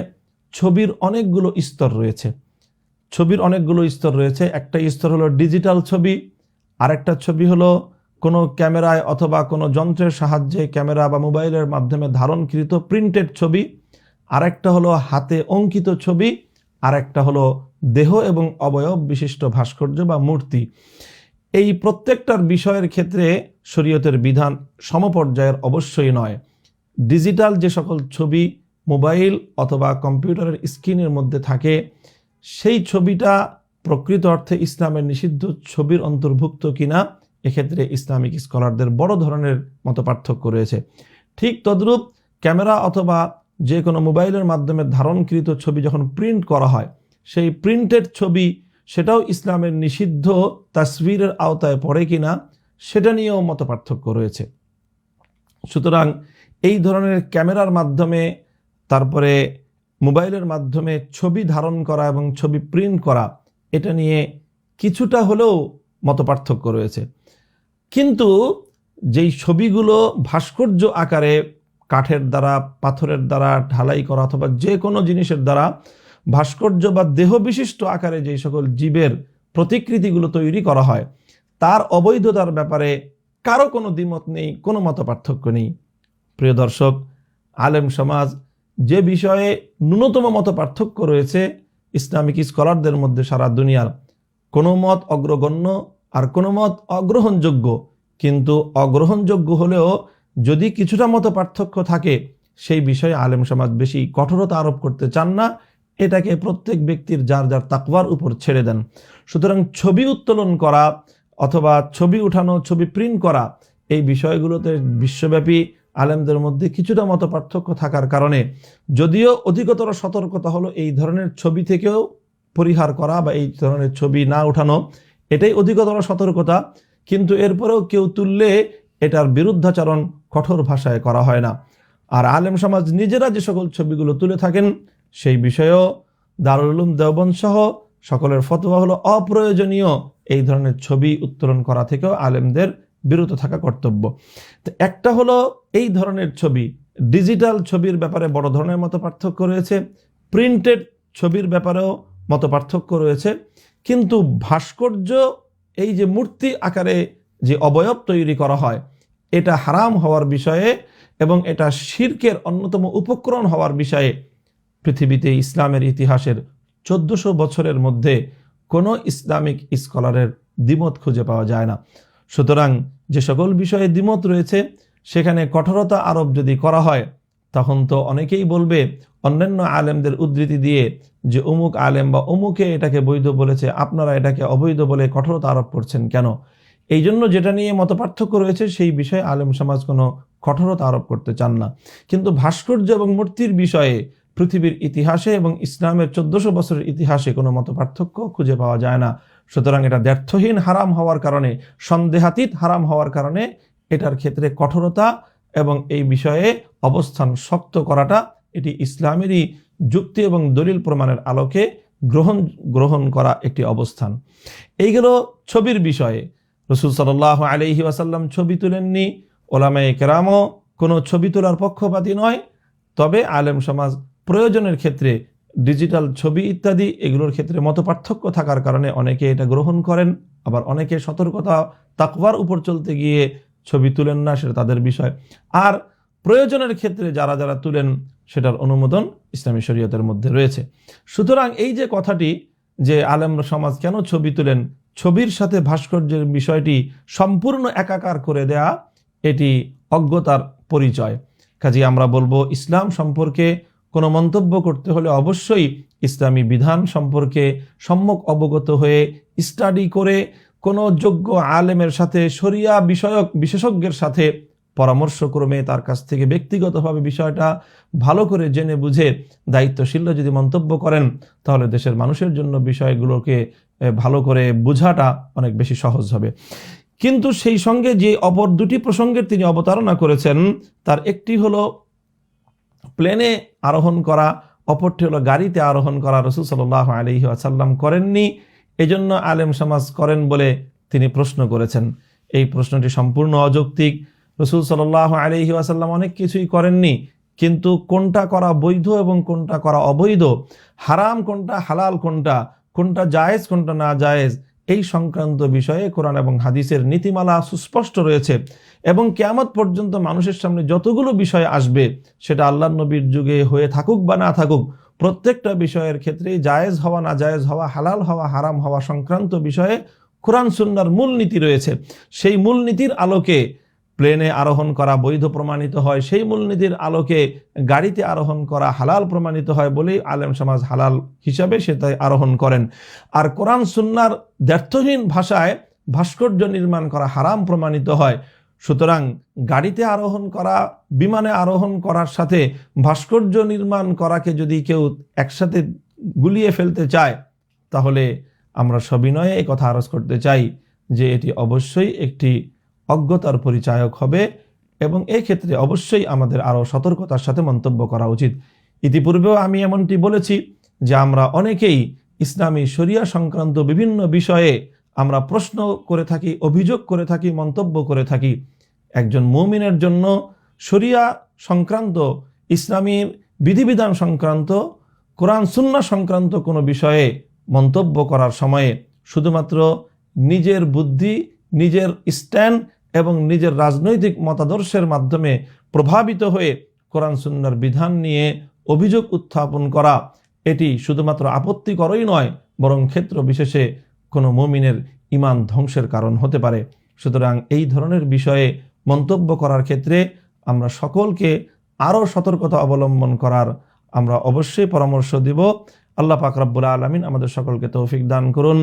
ছবির অনেকগুলো স্তর রয়েছে। একটা স্তর হলো ডিজিটাল ছবি, আরেকটা ছবি হলো কোনো ক্যামেরায় অথবা কোনো যন্ত্রের সাহায্যে, ক্যামেরা বা মোবাইলের মাধ্যমে ধারণকৃত প্রিন্টেড ছবি, আরেকটা হলো হাতে অঙ্কিত ছবি, আরেকটা হলো দেহ এবং অবয়ব বিশিষ্ট ভাস্কর্য বা মূর্তি। এই প্রত্যেকটার বিষয়ের ক্ষেত্রে শরীয়তের বিধান সমপর্যায়ের অবশ্যই নয়। ডিজিটাল যে সকল ছবি মোবাইল অথবা কম্পিউটারের স্ক্রিনের মধ্যে থাকে, সেই ছবিটা প্রকৃত অর্থে ইসলামের নিষিদ্ধ ছবির অন্তর্ভুক্ত কিনা, এক্ষেত্রে ইসলামিক স্কলারদের বড় ধরনের মতপার্থক্য রয়েছে। ঠিক তদ্রূপ ক্যামেরা অথবা যে কোনো মোবাইলের মাধ্যমে ধারণকৃত ছবি যখন প্রিন্ট করা হয়, সেই প্রিন্টেড ছবি সেটাও ইসলামের নিষিদ্ধ তাসবিরের আওতায় পড়ে কিনা, সেটা নিয়েও মতপার্থক্য রয়েছে। সুতরাং এই ধরনের ক্যামেরার মাধ্যমে, তারপরে মোবাইলের মাধ্যমে ছবি ধারণ করা এবং ছবি প্রিন্ট করা, এটা নিয়ে কিছুটা হলেও মতপার্থক্য রয়েছে। কিন্তু যেই ছবিগুলো ভাস্কর্য আকারে কাঠের দ্বারা, পাথরের দ্বারা ঢালাই করা অথবা যে কোনো জিনিসের দ্বারা ভাস্কর্য বা দেহ বিশিষ্ট আকারে যেই সকল জীবের প্রতিকৃতিগুলো তৈরি করা হয়, তার অবৈধতার ব্যাপারে কারো কোনো দ্বিমত নেই, কোনো মতপার্থক্য নেই। প্রিয় দর্শক, আলেম সমাজ যে বিষয়ে ন্যূনতম মতপার্থক্য রয়েছে ইসলামিক স্কলারদের মধ্যে সারা দুনিয়ার, কোনো মত অগ্রগণ্য আর কোনো মত অগ্রহণযোগ্য, কিন্তু অগ্রহণযোগ্য হলেও যদি কিছুটা মতপার্থক্য থাকে, সেই বিষয়ে আলেম সমাজ বেশি কঠোরতা আরোপ করতে চান না, এটাকে প্রত্যেক ব্যক্তির যার যার তাকওয়ার উপর ছেড়ে দেন। সুতরাং ছবি উত্তোলন করা অথবা ছবি উঠানো, ছবি প্রিন্ট করা, এই বিষয়গুলোতে বিশ্বব্যাপী আলেমদের মধ্যে কিছুটা মতপার্থক্য থাকার কারণে, যদিও অধিকতর সতর্কতা হলো এই ধরনের ছবি থেকেও পরিহার করা বা এই ধরনের ছবি না উঠানো, এটাই অধিকতর সতর্কতা, কিন্তু এরপরেও কেউ তুললে এটার বিরুদ্ধাচরণ কঠোর ভাষায় করা হয় না। আর আলেম সমাজ নিজেরা যে সকল ছবিগুলো তুলে থাকেন, সেই বিষয়েও দারুল উলুম দেওবন্দ সহ সকলের ফতোয়া হলো অপ্রয়োজনীয় এই ধরনের ছবি উত্তোলন করা থেকেও আলেমদের বিরত থাকা কর্তব্য। তো একটা হলো এই ধরনের ছবি, ডিজিটাল ছবির ব্যাপারে বড় ধরনের মতপার্থক্য রয়েছে, প্রিন্টেড ছবির ব্যাপারেও মতপার্থক্য রয়েছে। কিন্তু ভাস্কর্য, এই যে মূর্তি আকারে যে অবয়ব তৈরি করা হয়, এটা হারাম হওয়ার বিষয়ে এবং এটা শিরকের অন্যতম উপকরণ হওয়ার বিষয়ে পৃথিবীতে ইসলামের ইতিহাসের 1400 বছরের মধ্যে কোনো ইসলামিক স্কলারের দ্বিমত খুঁজে পাওয়া যায় না। সুতরাং যে সকল বিষয়ে দ্বিমত রয়েছে, সেখানে কঠোরতা আরোপ যদি করা হয়, তখন তো অনেকেই বলবে অন্যান্য আলেমদের উদ্ধৃতি দিয়ে যে অমুক আলেম বা অমুকে এটাকে বৈধ বলেছে, আপনারা এটাকে অবৈধ বলে কঠোরতা আরোপ করছেন কেন? এই জন্য যেটা নিয়ে মতপার্থক্য রয়েছে, সেই বিষয়ে আলেম সমাজ কোনো কঠোরতা আরোপ করতে চান না। কিন্তু ভাস্কর্য এবং মূর্তির বিষয়ে পৃথিবীর ইতিহাসে এবং ইসলামের 1400 বছরের ইতিহাসে কোনো মতপার্থক্য খুঁজে পাওয়া যায় না। সুতরাং এটা দ্ব্যর্থহীন হারাম হওয়ার কারণে, সন্দেহাতীত হারাম হওয়ার কারণে এটার ক্ষেত্রে কঠোরতা এবং এই বিষয়ে অবস্থান শক্ত করাটা, এটি ইসলামেরই যুক্তি এবং দলিল প্রমাণের আলোকে গ্রহণ করা একটি অবস্থান। এইগুলো ছবির বিষয়ে। রাসূল সাল্লাল্লাহু আলাইহি ওয়াসাল্লাম ছবি তুলেননি, ওলামায়ে কেরামও কোনো ছবি তোলার পক্ষপাতী নয়। তবে আলেম সমাজ প্রয়োজনের ক্ষেত্রে ডিজিটাল ছবি ইত্যাদি এগুলোর ক্ষেত্রে মতপার্থক্য থাকার কারণে অনেকে এটা গ্রহণ করেন, আবার অনেকে সতর্কতা তাকওয়ার উপর চলতে গিয়ে ছবি তুলেন না, সেটা তাদের বিষয়। আর প্রয়োজনের ক্ষেত্রে যারা যারা তুলেন, সেটার অনুমোদন ইসলামী শরীয়তের মধ্যে রয়েছে। সুতরাং এই যে কথাটি যে আলেম সমাজ কেন ছবি তুলেন, ছবির সাথে ভাস্কর্যের বিষয়টি সম্পূর্ণ একাকার করে দেয়া, এটি অজ্ঞতার পরিচয়। কাজে আমরা বলবো, ইসলাম সম্পর্কে কোনো মন্তব্য করতে হলে অবশ্যই ইসলামী বিধান সম্পর্কে সম্যক অবগত হয়ে স্টাডি করে কোনো যোগ্য আলেমের সাথে, শরিয়া বিষয়ক বিশেষজ্ঞের সাথে পরামর্শক্রমে তার কাছ থেকে ব্যক্তিগতভাবে বিষয়টা ভালো করে জেনে বুঝে দায়িত্বশীলরা যদি মন্তব্য করেন, তাহলে দেশের মানুষের জন্য বিষয়গুলোকে ভালো করে বোঝাটা অনেক বেশি সহজ হবে। কিন্তু সেই সঙ্গে যে অপর দুটি প্রসঙ্গের তিনি অবতারণা করেছেন, তার একটি হলো প্লেনে আরোহণ করা, অপরটি হলো গাড়িতে আরোহণ করা। রাসূল সাল্লাল্লাহু আলাইহি ওয়াসাল্লাম করেননি, এজন্য আলেম সমাজ করেন বলে তিনি প্রশ্ন করেছেন। এই প্রশ্নটি সম্পূর্ণ অযৌক্তিক। রাসূল সাল্লাল্লাহু আলাইহি ওয়াসাল্লাম অনেক কিছুই করেননি, কিন্তু কোনটা করা বৈধ এবং কোনটা করা অবৈধ, হারাম কোনটা, হালাল কোনটা, কোনটা জায়েজ কোনটা না জায়েজ, এই সংক্রান্ত বিষয়ে কোরআন এবং হাদিসের নীতিমালা সুস্পষ্ট রয়েছে এবং কিয়ামত পর্যন্ত মানুষের সামনে যতগুলো বিষয় আসবে, সেটা আল্লাহর নবীর যুগে হয়ে থাকুক বা না থাকুক, প্রত্যেকটা বিষয়ের ক্ষেত্রে জায়েজ হওয়া, না জায়েজ হওয়া, হালাল হওয়া, হারাম হওয়া সংক্রান্ত বিষয়ে কোরআন সুন্নাহর মূলনীতি রয়েছে। সেই মূলনীতির আলোকে প্লেনে আরোহণ করা বৈধ প্রমাণিত হয়, সেই মূলনীতির আলোকে গাড়িতে আরোহণ করা হালাল প্রমাণিত হয় বলেই আলেম সমাজ হালাল হিসাবে সেটাই আরোহণ করেন। আর কোরআন সুন্নাহর দ্ব্যর্থহীন ভাষায় ভাস্কর্য নির্মাণ করা হারাম প্রমাণিত হয়। সুতরাং গাড়িতে আরোহণ করা, বিমানে আরোহণ করার সাথে ভাস্কর্য নির্মাণ করাকে যদি কেউ একসাথে গুলিয়ে ফেলতে চায়, তাহলে আমরা সবিনয়ে এই কথা আরজ করতে চাই যে এটি অবশ্যই একটি অজ্ঞতার পরিচায়ক হবে এবং এই ক্ষেত্রে অবশ্যই আমাদের আরও সতর্কতার সাথে মন্তব্য করা উচিত। ইতিপূর্বেও আমি এমনটি বলেছি যে আমরা অনেকেই ইসলামী শরিয়া সংক্রান্ত বিভিন্ন বিষয়ে আমরা প্রশ্ন করে থাকি, অভিযোগ করে থাকি, মন্তব্য করে থাকি। একজন মুমিনের জন্য শরিয়া সংক্রান্ত, ইসলামীর বিধিবিধান সংক্রান্ত, কোরআন সুন্নাহ সংক্রান্ত কোনো বিষয়ে মন্তব্য করার সময়ে শুধুমাত্র নিজের বুদ্ধি, নিজের স্ট্যান্ড এবং নিজের রাজনৈতিক মতাদর্শের মাধ্যমে প্রভাবিত হয়ে কোরআন সুন্নাহর বিধান নিয়ে অভিযোগ উত্থাপন করা, এটি শুধুমাত্র আপত্তিকরই নয়, বরং ক্ষেত্র বিশেষে কোনো মুমিনের ঈমান ধ্বংসের কারণ হতে পারে। সুতরাং এই ধরনের বিষয়ে মন্তব্য করার ক্ষেত্রে আমরা সকলকে আরও সতর্কতা অবলম্বন করার আমরা অবশ্যই পরামর্শ দিব। আল্লাহ পাক রব্বুল আলামিন আমাদের সকলকে তৌফিক দান করুন।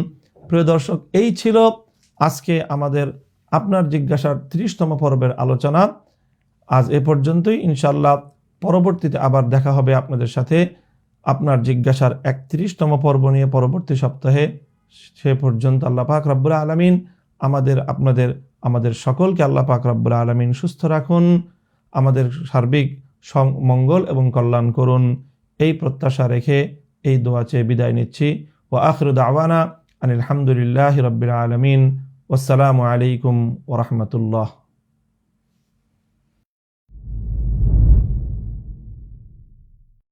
প্রিয় দর্শক, এই ছিল আজকে আমাদের আপনার জিজ্ঞাসার 30তম পর্বের আলোচনা। আজ এ পর্যন্তই। ইনশাআল্লাহ পরবর্তীতে আবার দেখা হবে আপনাদের সাথে আপনার জিজ্ঞাসার 31তম পর্ব নিয়ে পরবর্তী সপ্তাহে। সে পর্যন্ত আল্লাহ পাক রব্বুল আলামিন আমাদের সকলকে আল্লাহ পাক রব্বুল আলামিন সুস্থ রাখুন, আমাদের সার্বিক মঙ্গল এবং কল্যাণ করুন, এই প্রত্যাশা রেখে এই দোয়া চেয়ে বিদায় নিচ্ছি। ওয়া আখিরু দাওয়ানা আনিল হামদুলিল্লাহি রাব্বিল আলামিন। ওয়াসসালামু আলাইকুম ওয়া রাহমাতুল্লাহ।